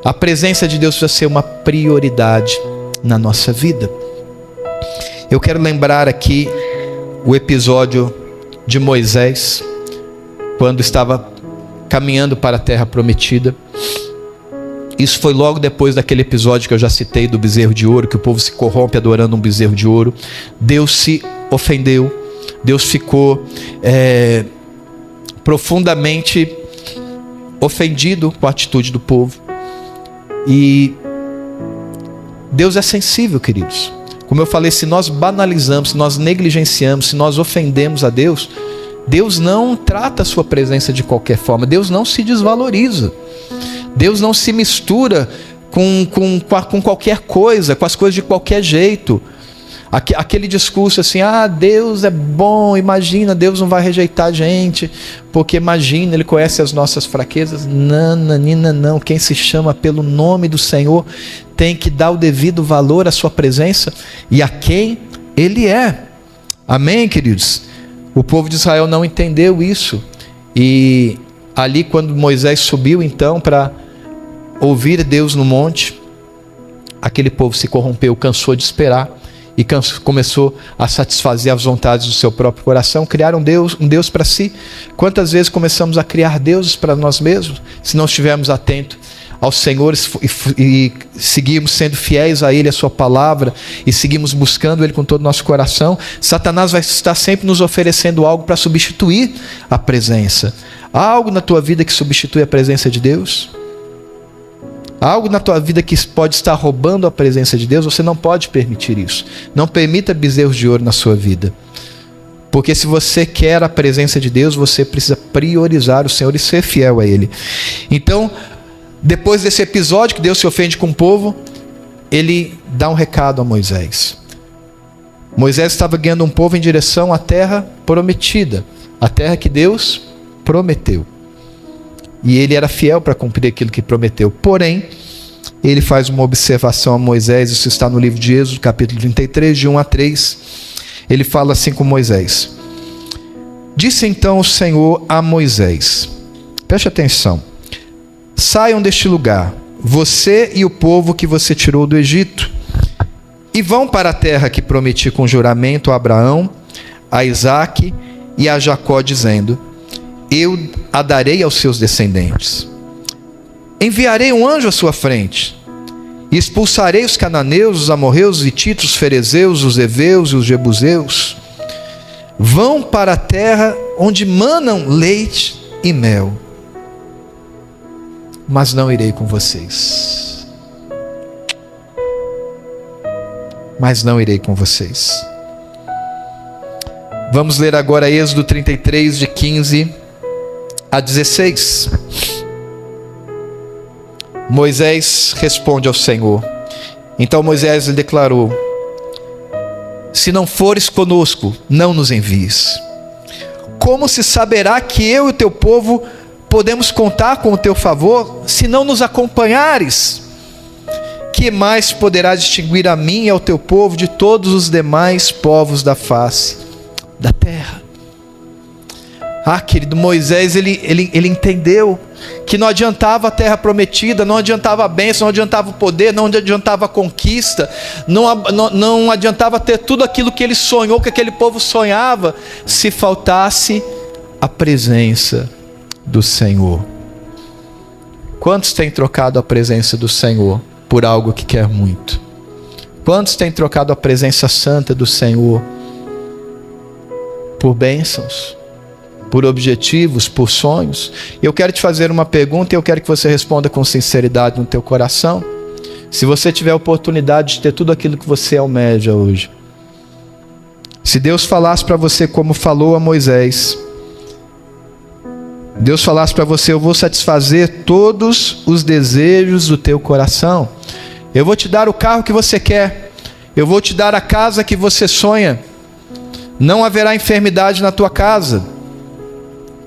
A presença de Deus precisa ser uma prioridade na nossa vida. Eu quero lembrar aqui o episódio de Moisés, quando estava caminhando para a terra prometida. Isso foi logo depois daquele episódio que eu já citei do bezerro de ouro, que o povo se corrompe adorando um bezerro de ouro. Deus se ofendeu, Deus ficou profundamente ofendido com a atitude do povo. E Deus é sensível, queridos. Como eu falei, se nós banalizamos, se nós negligenciamos, se nós ofendemos a Deus, Deus não trata a sua presença de qualquer forma. Deus não se desvaloriza. Deus não se mistura com qualquer coisa, com as coisas de qualquer jeito. Aquele discurso assim: ah, Deus é bom, imagina, Deus não vai rejeitar a gente, porque imagina, Ele conhece as nossas fraquezas. Nananina, não. Quem se chama pelo nome do Senhor tem que dar o devido valor à sua presença e a quem Ele é. Amém, queridos? O povo de Israel não entendeu isso. E ali, quando Moisés subiu então para ouvir Deus no monte, aquele povo se corrompeu, cansou de esperar e começou a satisfazer as vontades do seu próprio coração. Criaram um Deus para si. Quantas vezes começamos a criar deuses para nós mesmos, se não estivermos atentos ao Senhor e seguirmos sendo fiéis a Ele, a sua palavra, e seguimos buscando Ele com todo o nosso coração? Satanás vai estar sempre nos oferecendo algo para substituir a presença. Há algo na tua vida que substitui a presença de Deus? Há algo na tua vida que pode estar roubando a presença de Deus? Você não pode permitir isso. Não permita bezerros de ouro na sua vida. Porque se você quer a presença de Deus, você precisa priorizar o Senhor e ser fiel a Ele. Então, depois desse episódio que Deus se ofende com o povo, Ele dá um recado a Moisés. Moisés estava guiando um povo em direção à terra prometida, a terra que Deus prometeu. E ele era fiel para cumprir aquilo que prometeu. Porém, ele faz uma observação a Moisés, isso está no livro de Êxodo, capítulo 33, de 1 a 3. Ele fala assim com Moisés: disse então o Senhor a Moisés, preste atenção: saiam deste lugar, você e o povo que você tirou do Egito, e vão para a terra que prometi com juramento a Abraão, a Isaque e a Jacó, dizendo: eu a darei aos seus descendentes. Enviarei um anjo à sua frente, e expulsarei os cananeus, os amorreus, os hititos, os ferezeus, os heveus e os jebuseus. Vão para a terra onde manam leite e mel, mas não irei com vocês. Mas não irei com vocês. Vamos ler agora Êxodo 33, de 15 a 16. Moisés responde ao Senhor. Então Moisés lhe declarou: se não fores conosco, não nos envies. Como se saberá que eu e o teu povo podemos contar com o teu favor, se não nos acompanhares? Que mais poderá distinguir a mim e ao teu povo de todos os demais povos da face da terra? Querido, Moisés, ele entendeu que não adiantava a terra prometida, não adiantava a bênção, não adiantava o poder, não adiantava a conquista, não adiantava ter tudo aquilo que ele sonhou, que aquele povo sonhava, se faltasse a presença do Senhor. Quantos têm trocado a presença do Senhor por algo que quer muito? Quantos têm trocado a presença santa do Senhor por bênçãos, por objetivos, por sonhos? Eu quero te fazer uma pergunta e eu quero que você responda com sinceridade no teu coração. Se você tiver a oportunidade de ter tudo aquilo que você almeja hoje, se Deus falasse para você como falou a Moisés, Deus falasse para você: eu vou satisfazer todos os desejos do teu coração, eu vou te dar o carro que você quer, eu vou te dar a casa que você sonha, não haverá enfermidade na tua casa,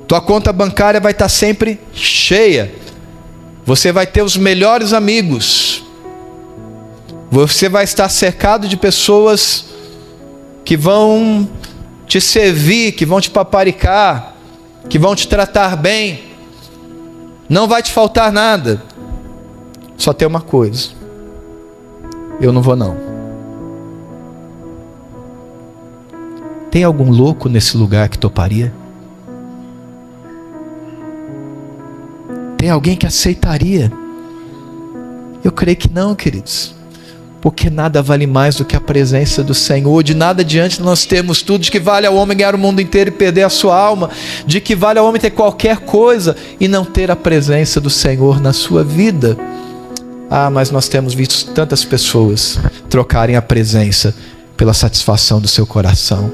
tua conta bancária vai estar sempre cheia, você vai ter os melhores amigos, você vai estar cercado de pessoas que vão te servir, que vão te paparicar, que vão te tratar bem, não vai te faltar nada. Só tem uma coisa: eu não vou não. Tem algum louco nesse lugar que toparia? Tem alguém que aceitaria? Eu creio que não, queridos. Porque nada vale mais do que a presença do Senhor. De nada adiante nós termos tudo. De que vale ao homem ganhar o mundo inteiro e perder a sua alma. De que vale ao homem ter qualquer coisa e não ter a presença do Senhor na sua vida. Mas nós temos visto tantas pessoas trocarem a presença pela satisfação do seu coração,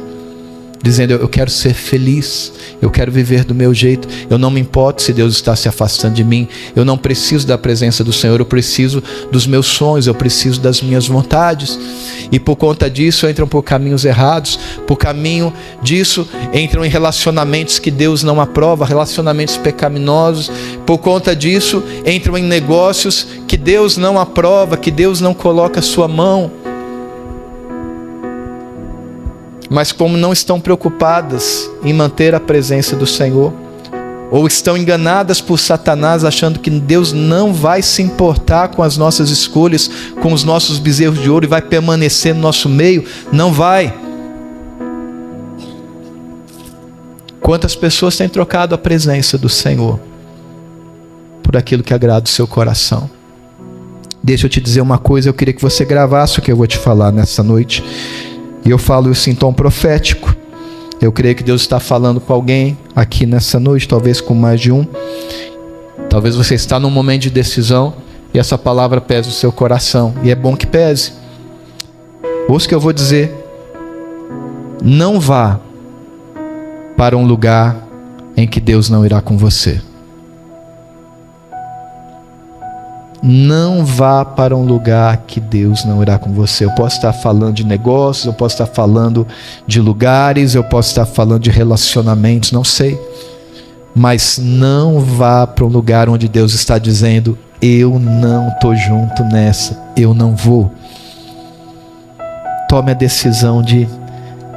dizendo: eu quero ser feliz, eu quero viver do meu jeito, eu não me importo se Deus está se afastando de mim, eu não preciso da presença do Senhor, eu preciso dos meus sonhos, eu preciso das minhas vontades. E por conta disso entram por caminhos errados, por caminho disso entram em relacionamentos que Deus não aprova, relacionamentos pecaminosos. Por conta disso entram em negócios que Deus não aprova, que Deus não coloca a sua mão. Mas como não estão preocupadas em manter a presença do Senhor, ou estão enganadas por Satanás, achando que Deus não vai se importar com as nossas escolhas, com os nossos bezerros de ouro, e vai permanecer no nosso meio, não vai. Quantas pessoas têm trocado a presença do Senhor por aquilo que agrada o seu coração? Deixa eu te dizer uma coisa, eu queria que você gravasse o que eu vou te falar nessa noite. E eu falo isso em tom profético. Eu creio que Deus está falando com alguém aqui nessa noite, talvez com mais de um. Talvez você está num momento de decisão e essa palavra pese o seu coração. E é bom que pese. Ouça o que eu vou dizer. Não vá para um lugar em que Deus não irá com você. Não vá para um lugar que Deus não irá com você. Eu posso estar falando de negócios, eu posso estar falando de lugares, eu posso estar falando de relacionamentos, não sei. Mas não vá para um lugar onde Deus está dizendo: eu não estou junto nessa, eu não vou. Tome a decisão de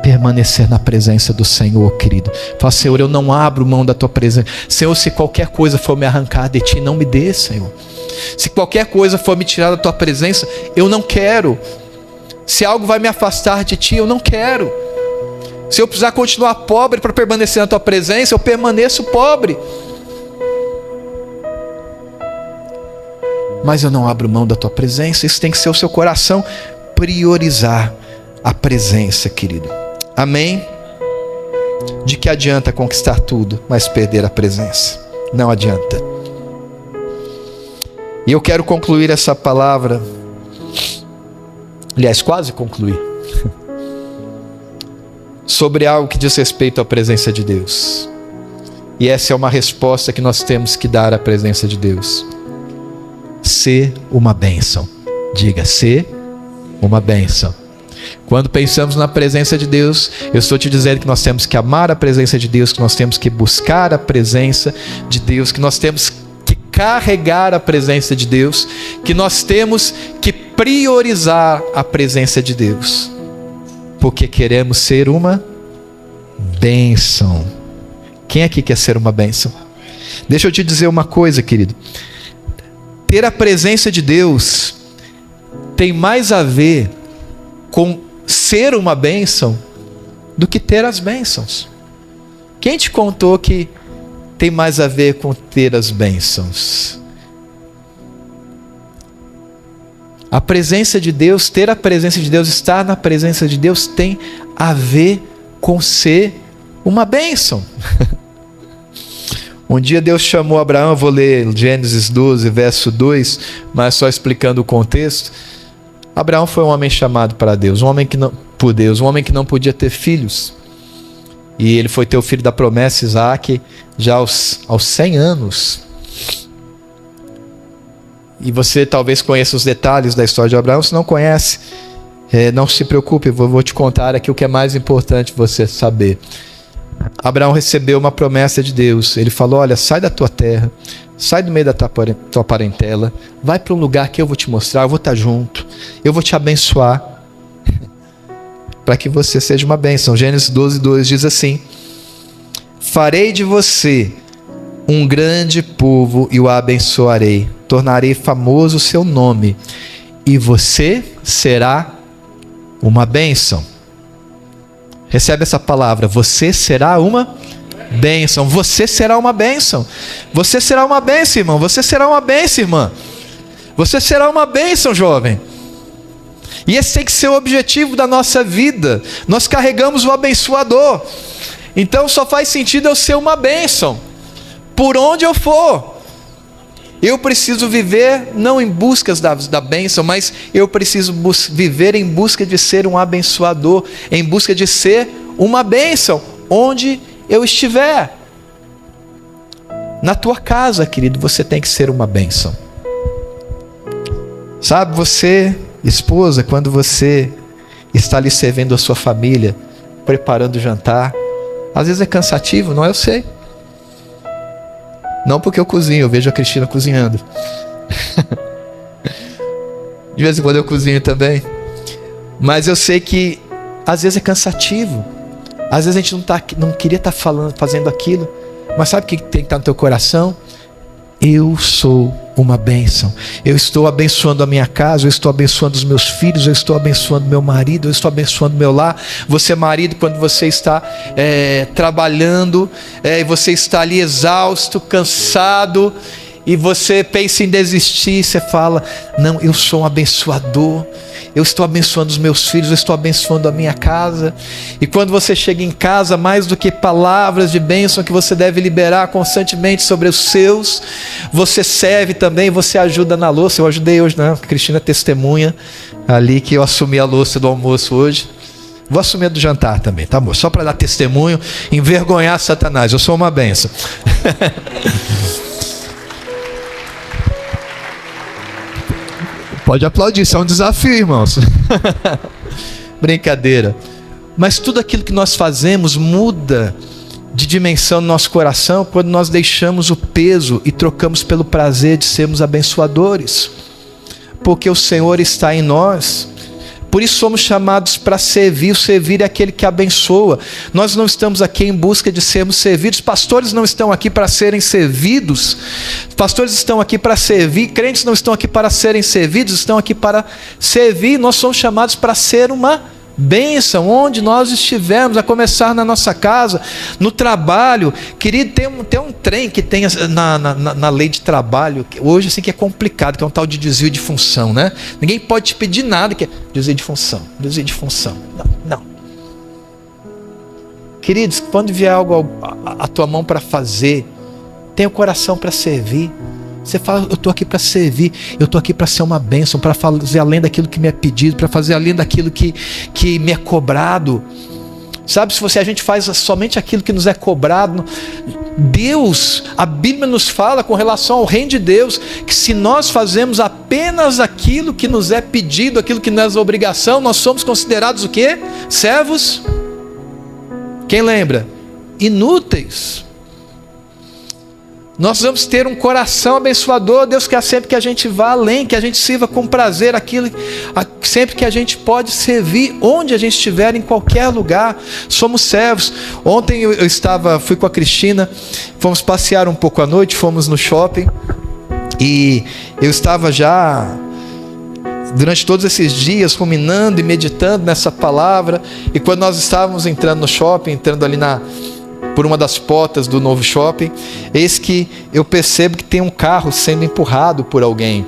permanecer na presença do Senhor, querido. Fala: Senhor, eu não abro mão da tua presença. Senhor, se qualquer coisa for me arrancar de ti, não me dê, Senhor. Se qualquer coisa for me tirar da tua presença, eu não quero. Se algo vai me afastar de ti, eu não quero. Se eu precisar continuar pobre para permanecer na tua presença, eu permaneço pobre. Mas eu não abro mão da tua presença. Isso tem que ser o seu coração, priorizar a presença, querido. Amém? De que adianta conquistar tudo, mas perder a presença? Não adianta. E eu quero concluir essa palavra, aliás, quase concluir, sobre algo que diz respeito à presença de Deus. E essa é uma resposta que nós temos que dar à presença de Deus. Ser uma bênção. Diga: ser uma bênção. Quando pensamos na presença de Deus, eu estou te dizendo que nós temos que amar a presença de Deus, que nós temos que buscar a presença de Deus, que nós temos que carregar a presença de Deus, que nós temos que priorizar a presença de Deus, porque queremos ser uma bênção. Quem aqui quer ser uma bênção? Deixa eu te dizer uma coisa, querido. Ter a presença de Deus tem mais a ver com ser uma bênção do que ter as bênçãos. Quem te contou que tem mais a ver com ter as bênçãos? A presença de Deus, ter a presença de Deus, estar na presença de Deus tem a ver com ser uma bênção. Um dia Deus chamou Abraão, eu vou ler Gênesis 12, verso 2, mas só explicando o contexto. Abraão foi um homem chamado para Deus, um homem que não podia ter filhos. E ele foi ter o filho da promessa, Isaac, já aos 100 anos. E você talvez conheça os detalhes da história de Abraão. Se não conhece, não se preocupe, eu vou te contar aqui o que é mais importante você saber. Abraão recebeu uma promessa de Deus. Ele falou: olha, sai da tua terra, sai do meio da tua parentela, vai para um lugar que eu vou te mostrar, eu vou estar junto, eu vou te abençoar, para que você seja uma bênção. Gênesis 12, 2 diz assim: farei de você um grande povo e o abençoarei, tornarei famoso o seu nome, e você será uma bênção. Recebe essa palavra: você será uma bênção. Você será uma bênção. Você será uma bênção, irmão. Você será uma bênção, irmã. Você será uma bênção, jovem. E esse tem que ser o objetivo da nossa vida. Nós carregamos o abençoador. Então só faz sentido eu ser uma bênção. Por onde eu for. Eu preciso viver não em busca da bênção, mas eu preciso viver em busca de ser um abençoador, em busca de ser uma bênção, onde eu estiver. Na tua casa, querido, você tem que ser uma bênção. Sabe, você, esposa, quando você está ali servindo a sua família, preparando o jantar, às vezes é cansativo, não é? Eu sei. Não porque eu cozinho, eu vejo a Cristina cozinhando. De vez em quando eu cozinho também. Mas eu sei que às vezes é cansativo. Às vezes a gente não queria estar fazendo aquilo. Mas sabe o que tem que estar no teu coração? Eu sou uma bênção. Eu estou abençoando a minha casa, eu estou abençoando os meus filhos, eu estou abençoando meu marido, eu estou abençoando meu lar. Você, marido, quando você está trabalhando, e você está ali exausto, cansado, e você pensa em desistir, você fala: não, eu sou um abençoador, eu estou abençoando os meus filhos, eu estou abençoando a minha casa. E quando você chega em casa, mais do que palavras de bênção que você deve liberar constantemente sobre os seus, você serve também, você ajuda na louça. Eu ajudei hoje, né? A Cristina testemunha ali que eu assumi a louça do almoço hoje. Vou assumir a do jantar também, tá, amor? Só para dar testemunho, envergonhar Satanás. Eu sou uma bênção. Pode aplaudir, isso é um desafio, irmãos. Brincadeira. Mas tudo aquilo que nós fazemos muda de dimensão no nosso coração quando nós deixamos o peso e trocamos pelo prazer de sermos abençoadores, porque o Senhor está em nós. Por isso somos chamados para servir. O servir é aquele que abençoa. Nós não estamos aqui em busca de sermos servidos. Pastores não estão aqui para serem servidos. Pastores estão aqui para servir. Crentes não estão aqui para serem servidos, estão aqui para servir. Nós somos chamados para ser uma bênção onde nós estivermos, a começar na nossa casa, no trabalho. Querido, tem um trem que tem na lei de trabalho, hoje assim, que é complicado, que é um tal de desvio de função, né? Ninguém pode te pedir nada que é desvio de função, desvio de função. Não. Queridos, quando vier algo à tua mão para fazer, tenha o coração para servir. Você fala, eu estou aqui para servir, eu estou aqui para ser uma bênção, para fazer além daquilo que me é pedido, para fazer além daquilo que me é cobrado. Sabe, se a gente faz somente aquilo que nos é cobrado, Deus, a Bíblia nos fala com relação ao reino de Deus, que se nós fazemos apenas aquilo que nos é pedido, aquilo que nos é obrigação, nós somos considerados o quê? Servos? Quem lembra? Inúteis. Nós vamos ter um coração abençoador. Deus quer sempre que a gente vá além, que a gente sirva com prazer sempre que a gente pode servir, onde a gente estiver, em qualquer lugar. Somos servos. Ontem fui com a Cristina, fomos passear um pouco à noite, fomos no shopping, e eu estava já, durante todos esses dias, ruminando e meditando nessa palavra, e quando nós estávamos entrando no shopping, entrando ali por uma das portas do novo shopping, eis que eu percebo que tem um carro sendo empurrado por alguém,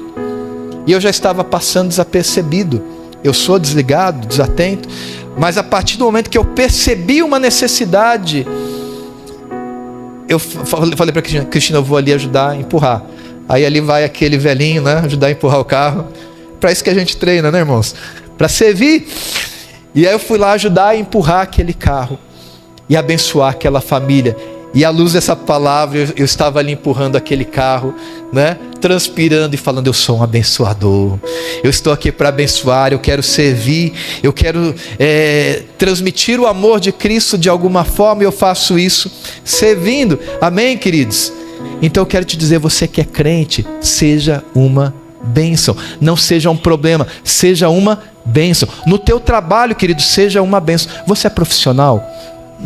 e eu já estava passando desapercebido. Eu sou desligado, desatento, mas a partir do momento que eu percebi uma necessidade, eu falei para a Cristina, eu vou ali ajudar a empurrar. Aí ali vai aquele velhinho, né, ajudar a empurrar o carro. Para isso que a gente treina, né, irmãos? Para servir. E aí eu fui lá ajudar a empurrar aquele carro e abençoar aquela família. E à luz dessa palavra, eu estava ali empurrando aquele carro, né? Transpirando e falando, eu sou um abençoador. Eu estou aqui para abençoar, eu quero servir, eu quero transmitir o amor de Cristo de alguma forma, e eu faço isso servindo. Amém, queridos? Então eu quero te dizer, você que é crente, seja uma bênção. Não seja um problema, seja uma bênção. No teu trabalho, querido, seja uma bênção. Você é profissional?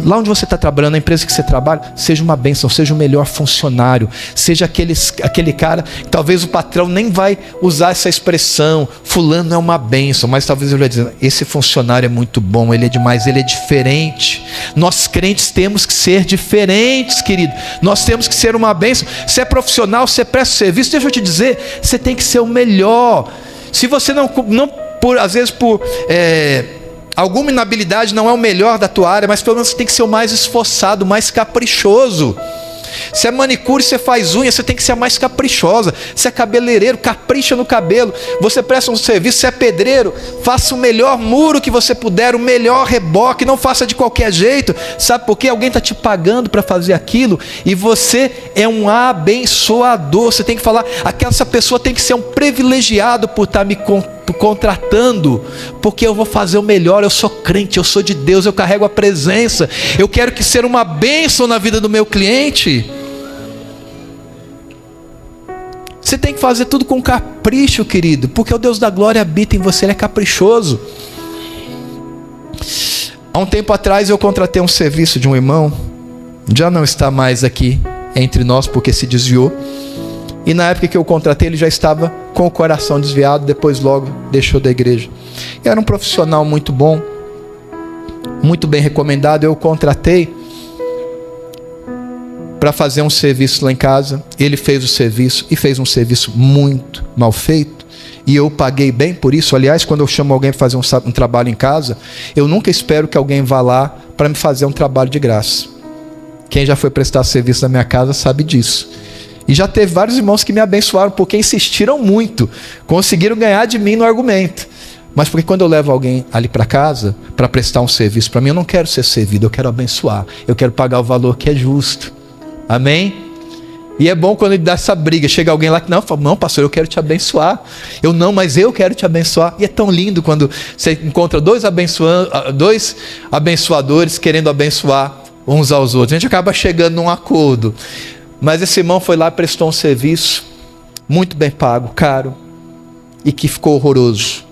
Lá onde você está trabalhando, na empresa que você trabalha, seja uma bênção, seja o melhor funcionário, seja aquele cara, talvez o patrão nem vai usar essa expressão, fulano é uma bênção, mas talvez ele vai dizer, esse funcionário é muito bom, ele é demais, ele é diferente. Nós crentes temos que ser diferentes, querido, nós temos que ser uma bênção. Se é profissional, você presta serviço, deixa eu te dizer, você tem que ser o melhor. Se você às vezes alguma inabilidade não é o melhor da tua área, mas pelo menos você tem que ser o mais esforçado, o mais caprichoso. Se é manicure, você faz unha, você tem que ser a mais caprichosa. Se é cabeleireiro, capricha no cabelo. Você presta um serviço, se é pedreiro, faça o melhor muro que você puder, o melhor reboque, não faça de qualquer jeito. Sabe por quê? Alguém está te pagando para fazer aquilo, e você é um abençoador. Você tem que falar, essa pessoa tem que ser um privilegiado por estar me contratando, porque eu vou fazer o melhor. Eu sou crente, eu sou de Deus, eu carrego a presença, eu quero que ser uma bênção na vida do meu cliente. Você tem que fazer tudo com capricho, querido, porque o Deus da glória habita em você, Ele é caprichoso. Há um tempo atrás eu contratei um serviço de um irmão, já não está mais aqui entre nós porque se desviou, e na época que eu contratei ele já estava com o coração desviado, depois logo deixou da igreja. Era um profissional muito bom, muito bem recomendado. Eu o contratei para fazer um serviço lá em casa. Ele fez o serviço e fez um serviço muito mal feito, e eu paguei bem por isso. Aliás, quando eu chamo alguém para fazer um trabalho em casa, eu nunca espero que alguém vá lá para me fazer um trabalho de graça. Quem já foi prestar serviço na minha casa sabe disso. E já teve vários irmãos que me abençoaram porque insistiram muito, conseguiram ganhar de mim no argumento. Mas porque quando eu levo alguém ali para casa para prestar um serviço para mim, eu não quero ser servido, eu quero abençoar, eu quero pagar o valor que é justo. Amém? E é bom quando ele dá essa briga, chega alguém lá que não, pastor, eu quero te abençoar. Mas eu quero te abençoar. E é tão lindo quando você encontra dois abençoadores querendo abençoar uns aos outros. A gente acaba chegando num acordo. Mas esse irmão foi lá e prestou um serviço muito bem pago, caro, e que ficou horroroso.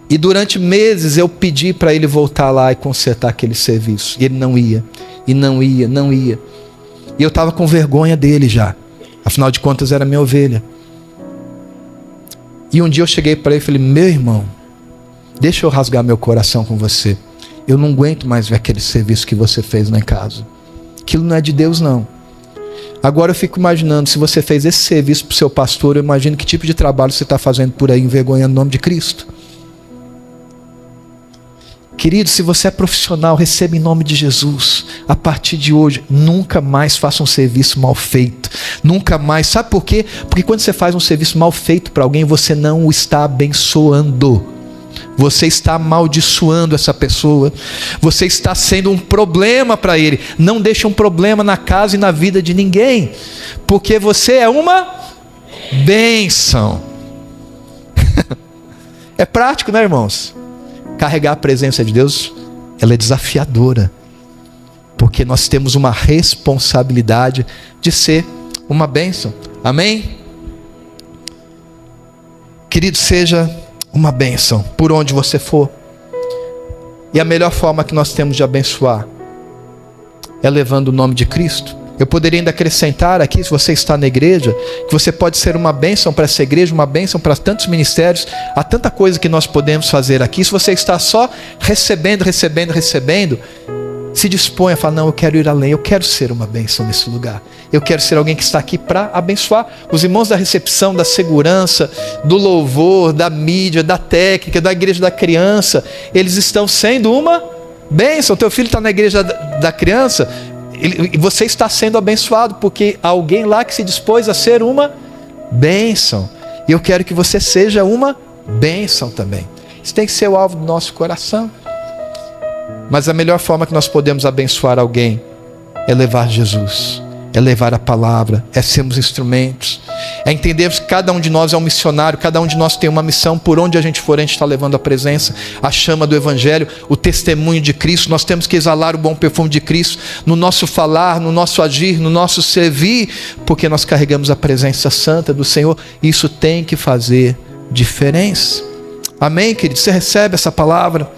E durante meses eu pedi para ele voltar lá e consertar aquele serviço. E ele não ia, e não ia, não ia. E eu estava com vergonha dele já. Afinal de contas era minha ovelha. E um dia eu cheguei para ele e falei: meu irmão, deixa eu rasgar meu coração com você. Eu não aguento mais ver aquele serviço que você fez lá em casa. Aquilo não é de Deus, não. Agora eu fico imaginando, se você fez esse serviço para o seu pastor, eu imagino que tipo de trabalho você está fazendo por aí, envergonhando o nome de Cristo. Querido, se você é profissional, receba em nome de Jesus. A partir de hoje, nunca mais faça um serviço mal feito. Nunca mais. Sabe por quê? Porque quando você faz um serviço mal feito para alguém, você não o está abençoando. Você está amaldiçoando essa pessoa. Você está sendo um problema para ele. Não deixe um problema na casa e na vida de ninguém. Porque você é uma bênção. É prático, né, irmãos? Carregar a presença de Deus, ela é desafiadora. Porque nós temos uma responsabilidade de ser uma bênção. Amém? Querido, seja uma bênção por onde você for. E a melhor forma que nós temos de abençoar é levando o nome de Cristo. Eu poderia ainda acrescentar aqui, se você está na igreja, que você pode ser uma bênção para essa igreja, uma bênção para tantos ministérios. Há tanta coisa que nós podemos fazer aqui. Se você está só recebendo, se dispõe a falar: não, eu quero ir além, eu quero ser uma bênção nesse lugar. Eu quero ser alguém que está aqui para abençoar. Os irmãos da recepção, da segurança, do louvor, da mídia, da técnica, da igreja da criança, eles estão sendo uma bênção. O teu filho está na igreja da criança, e você está sendo abençoado, porque há alguém lá que se dispôs a ser uma bênção. E eu quero que você seja uma bênção também. Isso tem que ser o alvo do nosso coração. Mas a melhor forma que nós podemos abençoar alguém é levar Jesus, é levar a palavra, é sermos instrumentos, é entendermos que cada um de nós é um missionário, cada um de nós tem uma missão. Por onde a gente for, a gente está levando a presença, a chama do Evangelho, o testemunho de Cristo. Nós temos que exalar o bom perfume de Cristo no nosso falar, no nosso agir, no nosso servir, porque nós carregamos a presença santa do Senhor. Isso tem que fazer diferença. Amém, querido? Você recebe essa palavra?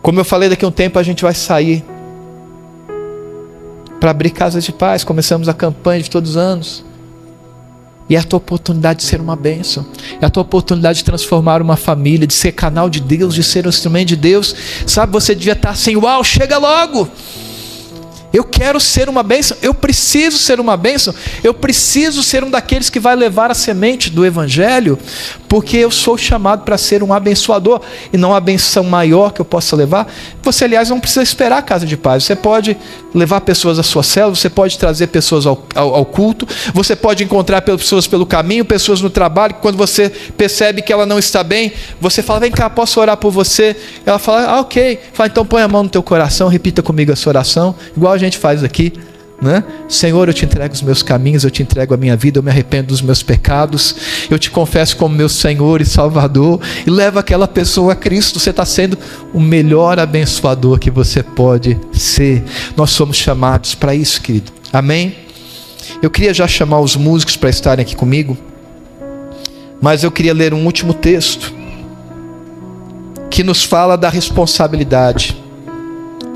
Como eu falei, daqui a um tempo a gente vai sair para abrir casas de paz. Começamos a campanha de todos os anos. E é a tua oportunidade de ser uma bênção. É a tua oportunidade de transformar uma família, de ser canal de Deus, de ser um instrumento de Deus. Sabe, você devia estar assim: uau, chega logo! Eu quero ser uma bênção, eu preciso ser uma bênção, eu preciso ser um daqueles que vai levar a semente do Evangelho, porque eu sou chamado para ser um abençoador, e não a benção maior que eu possa levar. Você, aliás, não precisa esperar a casa de paz. Você pode levar pessoas à sua célula, você pode trazer pessoas ao culto, você pode encontrar pessoas pelo caminho, pessoas no trabalho, que quando você percebe que ela não está bem, você fala: vem cá, posso orar por você? Ela fala: ok. Fala: então põe a mão no teu coração, repita comigo essa oração, igual a gente faz aqui, né? Senhor, eu te entrego os meus caminhos, eu te entrego a minha vida, eu me arrependo dos meus pecados, eu te confesso como meu Senhor e Salvador, e leva aquela pessoa a Cristo. Você está sendo o melhor abençoador que você pode ser. Nós somos chamados para isso, querido. Amém? Eu queria já chamar os músicos para estarem aqui comigo, mas eu queria ler um último texto que nos fala da responsabilidade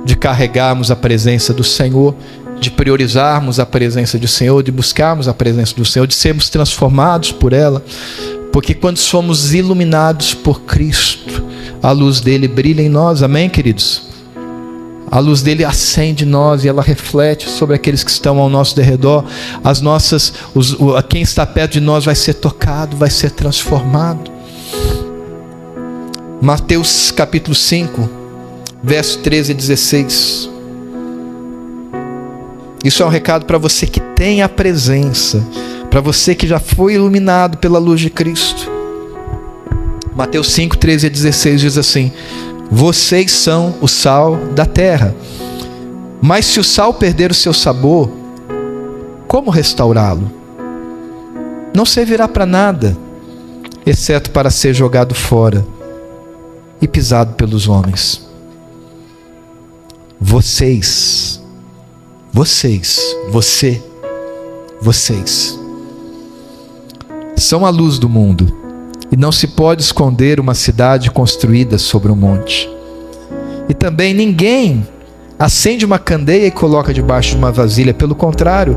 de carregarmos a presença do Senhor, de priorizarmos a presença do Senhor, de buscarmos a presença do Senhor, de sermos transformados por ela. Porque quando somos iluminados por Cristo, a luz dele brilha em nós. Amém, queridos? A luz dele acende em nós e ela reflete sobre aqueles que estão ao nosso derredor. Quem está perto de nós vai ser tocado, vai ser transformado. Mateus capítulo 5, verso 13 e 16. Isso é um recado para você que tem a presença, para você que já foi iluminado pela luz de Cristo. Mateus 5, 13 e 16 diz assim: vocês são o sal da terra, mas se o sal perder o seu sabor, como restaurá-lo? Não servirá para nada, exceto para ser jogado fora. e pisado pelos homens. Vocês, são a luz do mundo, e não se pode esconder uma cidade construída sobre um monte. E também ninguém acende uma candeia e coloca debaixo de uma vasilha. Pelo contrário,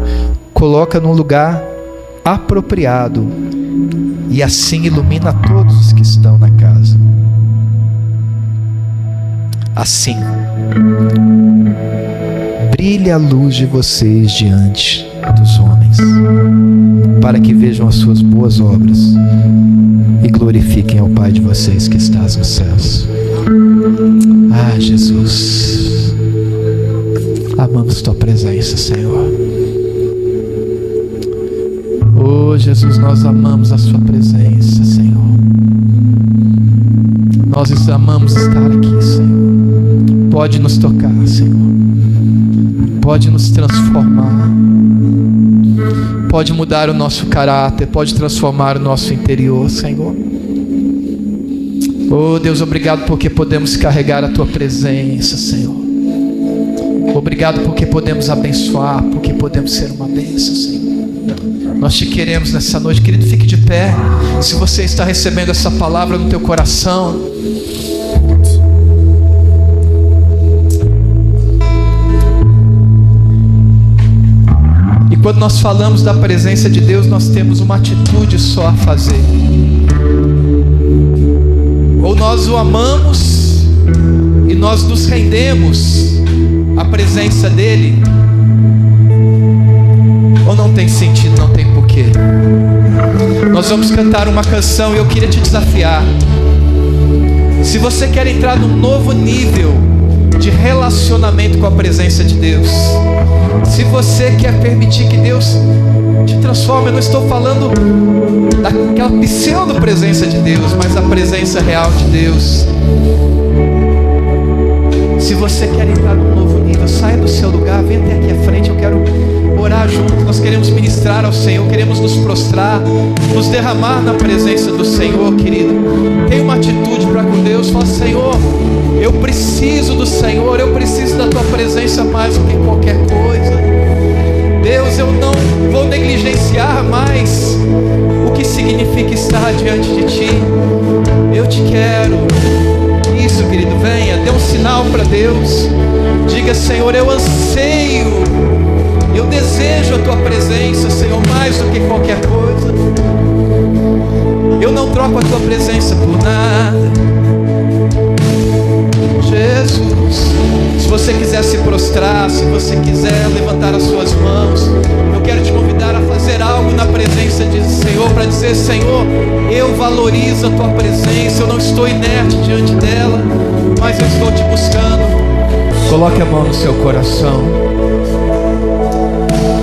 coloca num lugar apropriado, e assim ilumina todos os que estão na casa. Assim, brilhe a luz de vocês diante dos homens, para que vejam as suas boas obras e glorifiquem ao Pai de vocês que estás nos céus. Ah, Jesus, amamos tua presença, Senhor. Oh, Jesus, nós amamos a sua presença, Senhor. Nós amamos estar aqui, Senhor. Pode nos tocar, Senhor. Pode nos transformar. Pode mudar o nosso caráter. Pode transformar o nosso interior, Senhor. Oh, Deus, obrigado porque podemos carregar a tua presença, Senhor. Obrigado porque podemos abençoar, porque podemos ser uma bênção, Senhor. Nós te queremos nessa noite, querido. Fique de pé. Se você está recebendo essa palavra no teu coração, e quando nós falamos da presença de Deus, nós temos uma atitude só a fazer: ou nós o amamos e nós nos rendemos à presença dele, ou não tem sentido, não tem porquê. Nós vamos cantar uma canção e eu queria te desafiar. Se você quer entrar num novo nível de relacionamento com a presença de Deus, se você quer permitir que Deus te transforme, eu não estou falando daquela pseudo presença de Deus, mas a presença real de Deus. Se você quer entrar num novo nível, saia do seu lugar, vem até aqui à frente. Eu quero orar junto. Nós queremos ministrar ao Senhor, queremos nos prostrar, nos derramar na presença do Senhor, querido. Tenha uma atitude para com Deus. Fala: Senhor, eu preciso do Senhor, eu preciso da tua presença mais do que qualquer coisa. Deus, eu não vou negligenciar mais o que significa estar diante de ti. Eu te quero. Isso, querido, venha, dê um sinal para Deus. Diga: Senhor, eu anseio, eu desejo a tua presença, Senhor, mais do que qualquer coisa. Eu não troco a tua presença por nada. Jesus, se você quiser se prostrar, se você quiser levantar as suas mãos, eu quero te convidar a fazer algo na presença do Senhor, para dizer: Senhor, eu valorizo a tua presença, eu não estou inerte diante dela, mas eu estou te buscando. Coloque a mão no seu coração.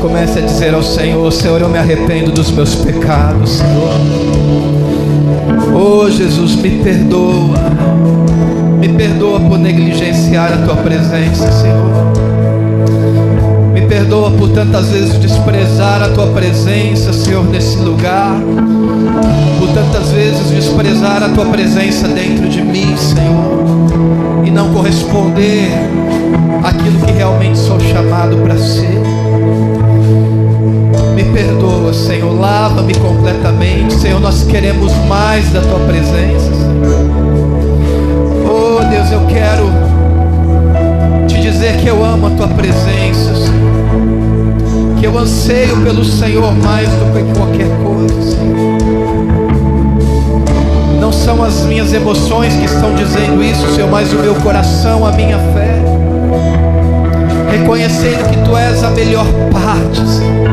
Comece a dizer ao Senhor: Senhor, eu me arrependo dos meus pecados, Senhor. Oh, Jesus, me perdoa. Me perdoa por negligenciar a tua presença, Senhor. Me perdoa por tantas vezes desprezar a tua presença, Senhor, nesse lugar. Por tantas vezes desprezar a tua presença dentro de mim, Senhor, e não corresponder àquilo que realmente sou chamado para ser. Me perdoa, Senhor, lava-me completamente, Senhor. Nós queremos mais da tua presença, Senhor. Oh, Deus, eu quero te dizer que eu amo a tua presença, Senhor, que eu anseio pelo Senhor mais do que qualquer coisa, Senhor. Não são as minhas emoções que estão dizendo isso, Senhor, mas o meu coração, a minha fé, reconhecendo que tu és a melhor parte, Senhor,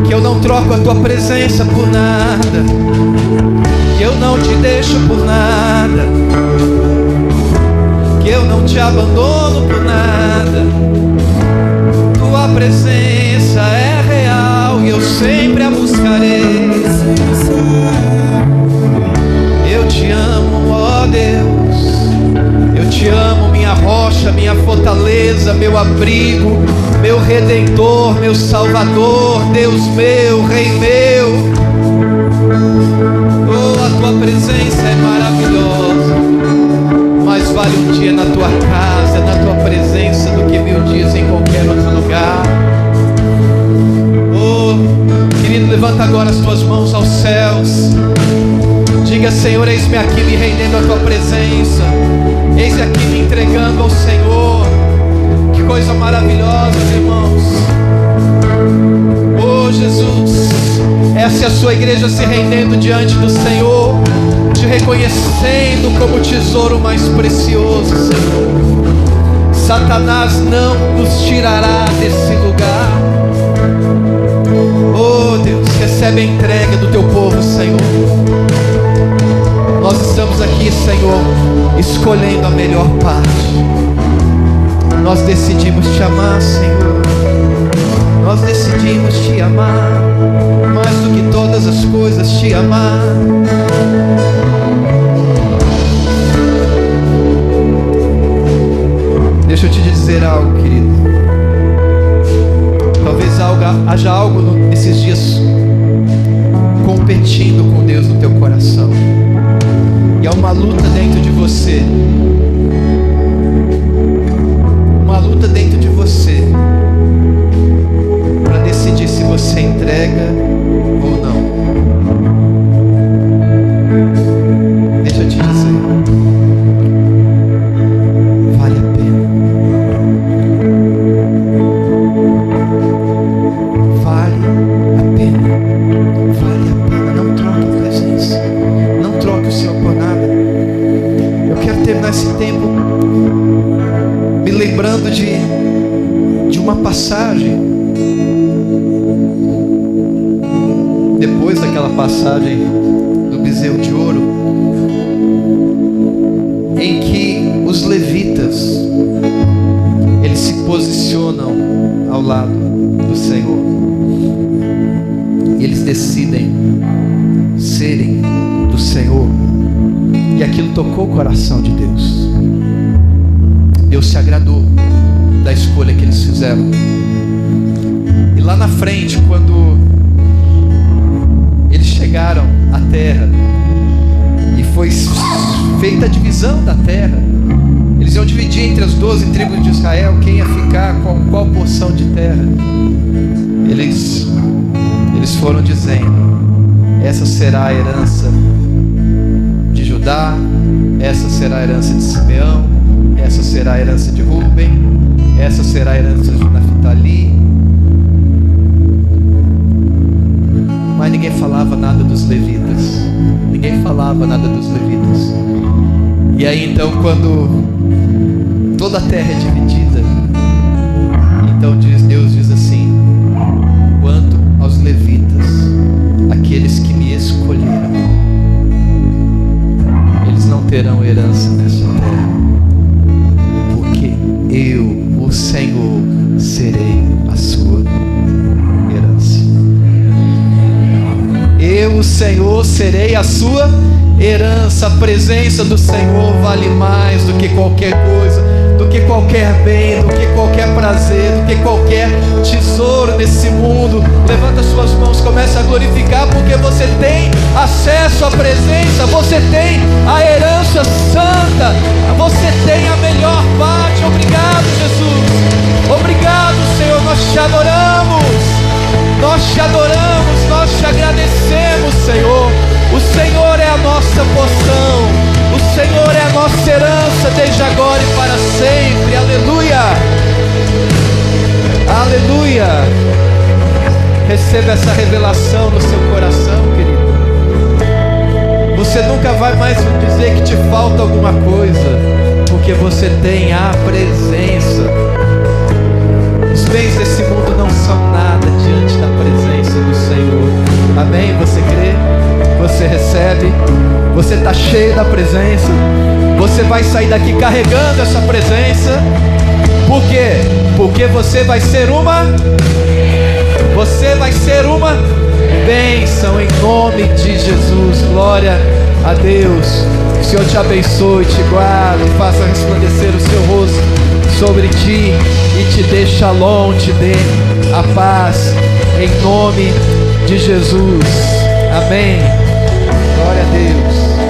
que eu não troco a tua presença por nada, que eu não te deixo por nada, que eu não te abandono por nada. Tua presença é real e eu sempre a buscarei. Eu te amo, ó Deus, eu te amo, minha rocha, minha fortaleza, meu abrigo, meu redentor, meu salvador, Deus meu, Rei meu. Oh, a tua presença é maravilhosa. vale um dia na tua casa, na tua presença, do que 1000 dias em qualquer outro lugar. Oh, querido, levanta agora as tuas mãos aos céus. Diga: Senhor, eis-me aqui me rendendo à tua presença. Eis aqui me entregando ao Senhor. Que coisa maravilhosa, irmãos. Oh, Jesus, essa é a sua igreja se rendendo diante do Senhor, te reconhecendo como o tesouro mais precioso, Senhor. Satanás não nos tirará desse lugar. Oh, Deus, recebe a entrega do teu povo, Senhor. Nós estamos aqui, Senhor, escolhendo a melhor parte. Nós decidimos te amar, Senhor. Nós decidimos te amar, mais do que todas as coisas, te amar. Deixa eu te dizer algo, querido. Talvez haja algo nesses dias competindo com Deus no teu coração. E há uma luta dentro de você. Uma luta dentro de você para decidir se você entrega ou não. Deixa eu te dizer, vale a pena. Vale a pena. Vale a pena. Não troque a presença. Não troque o Senhor por nada. Eu quero terminar esse tempo me lembrando de uma passagem. Depois daquela passagem do bezerro de ouro, em que os levitas, eles se posicionam ao lado do Senhor, e eles decidem serem do Senhor, e aquilo tocou o coração de Deus. Deus se agradou da escolha que eles fizeram. E lá na frente, quando eles chegaram à terra e foi feita a divisão da terra, eles iam dividir entre as 12 tribos de Israel quem ia ficar com qual porção de terra. Eles foram dizendo: essa será a herança de Judá, essa será a herança de Simeão, essa será a herança de Rúben, essa será a herança de Naftali. Mas ninguém falava nada dos levitas. Ninguém falava nada dos levitas. E aí então, quando toda a terra é dividida, então Deus diz assim: quanto aos levitas, aqueles que me escolheram, eles não terão herança nessa terra, porque eu, o Senhor, serei a sua herança. Eu, o Senhor, serei a sua herança. A presença do Senhor vale mais do que qualquer coisa, do que qualquer bem, do que qualquer prazer, do que qualquer tesouro nesse mundo. Levanta suas mãos, comece a glorificar, porque você tem acesso à presença, você tem a herança santa, você tem a melhor parte. Obrigado, Jesus. Obrigado, Senhor. Nós te adoramos, nós te adoramos, nós te agradecemos, Senhor. O Senhor é a nossa porção, o Senhor é a nossa herança desde agora e para sempre. Aleluia, aleluia. Receba essa revelação no seu coração, querido. Você nunca vai mais dizer que te falta alguma coisa, porque você tem a presença. Os bens desse mundo não são nada diante da presença do Senhor. Amém? Você crê? Você recebe? Você está cheio da presença? Você vai sair daqui carregando essa presença. Por quê? Porque você vai ser uma bênção em nome de Jesus. Glória a Deus. Que o Senhor te abençoe, te guarde, faça resplandecer o seu rosto sobre ti e te dê shalom, te dê a paz em nome de Jesus. Amém. Glória a Deus.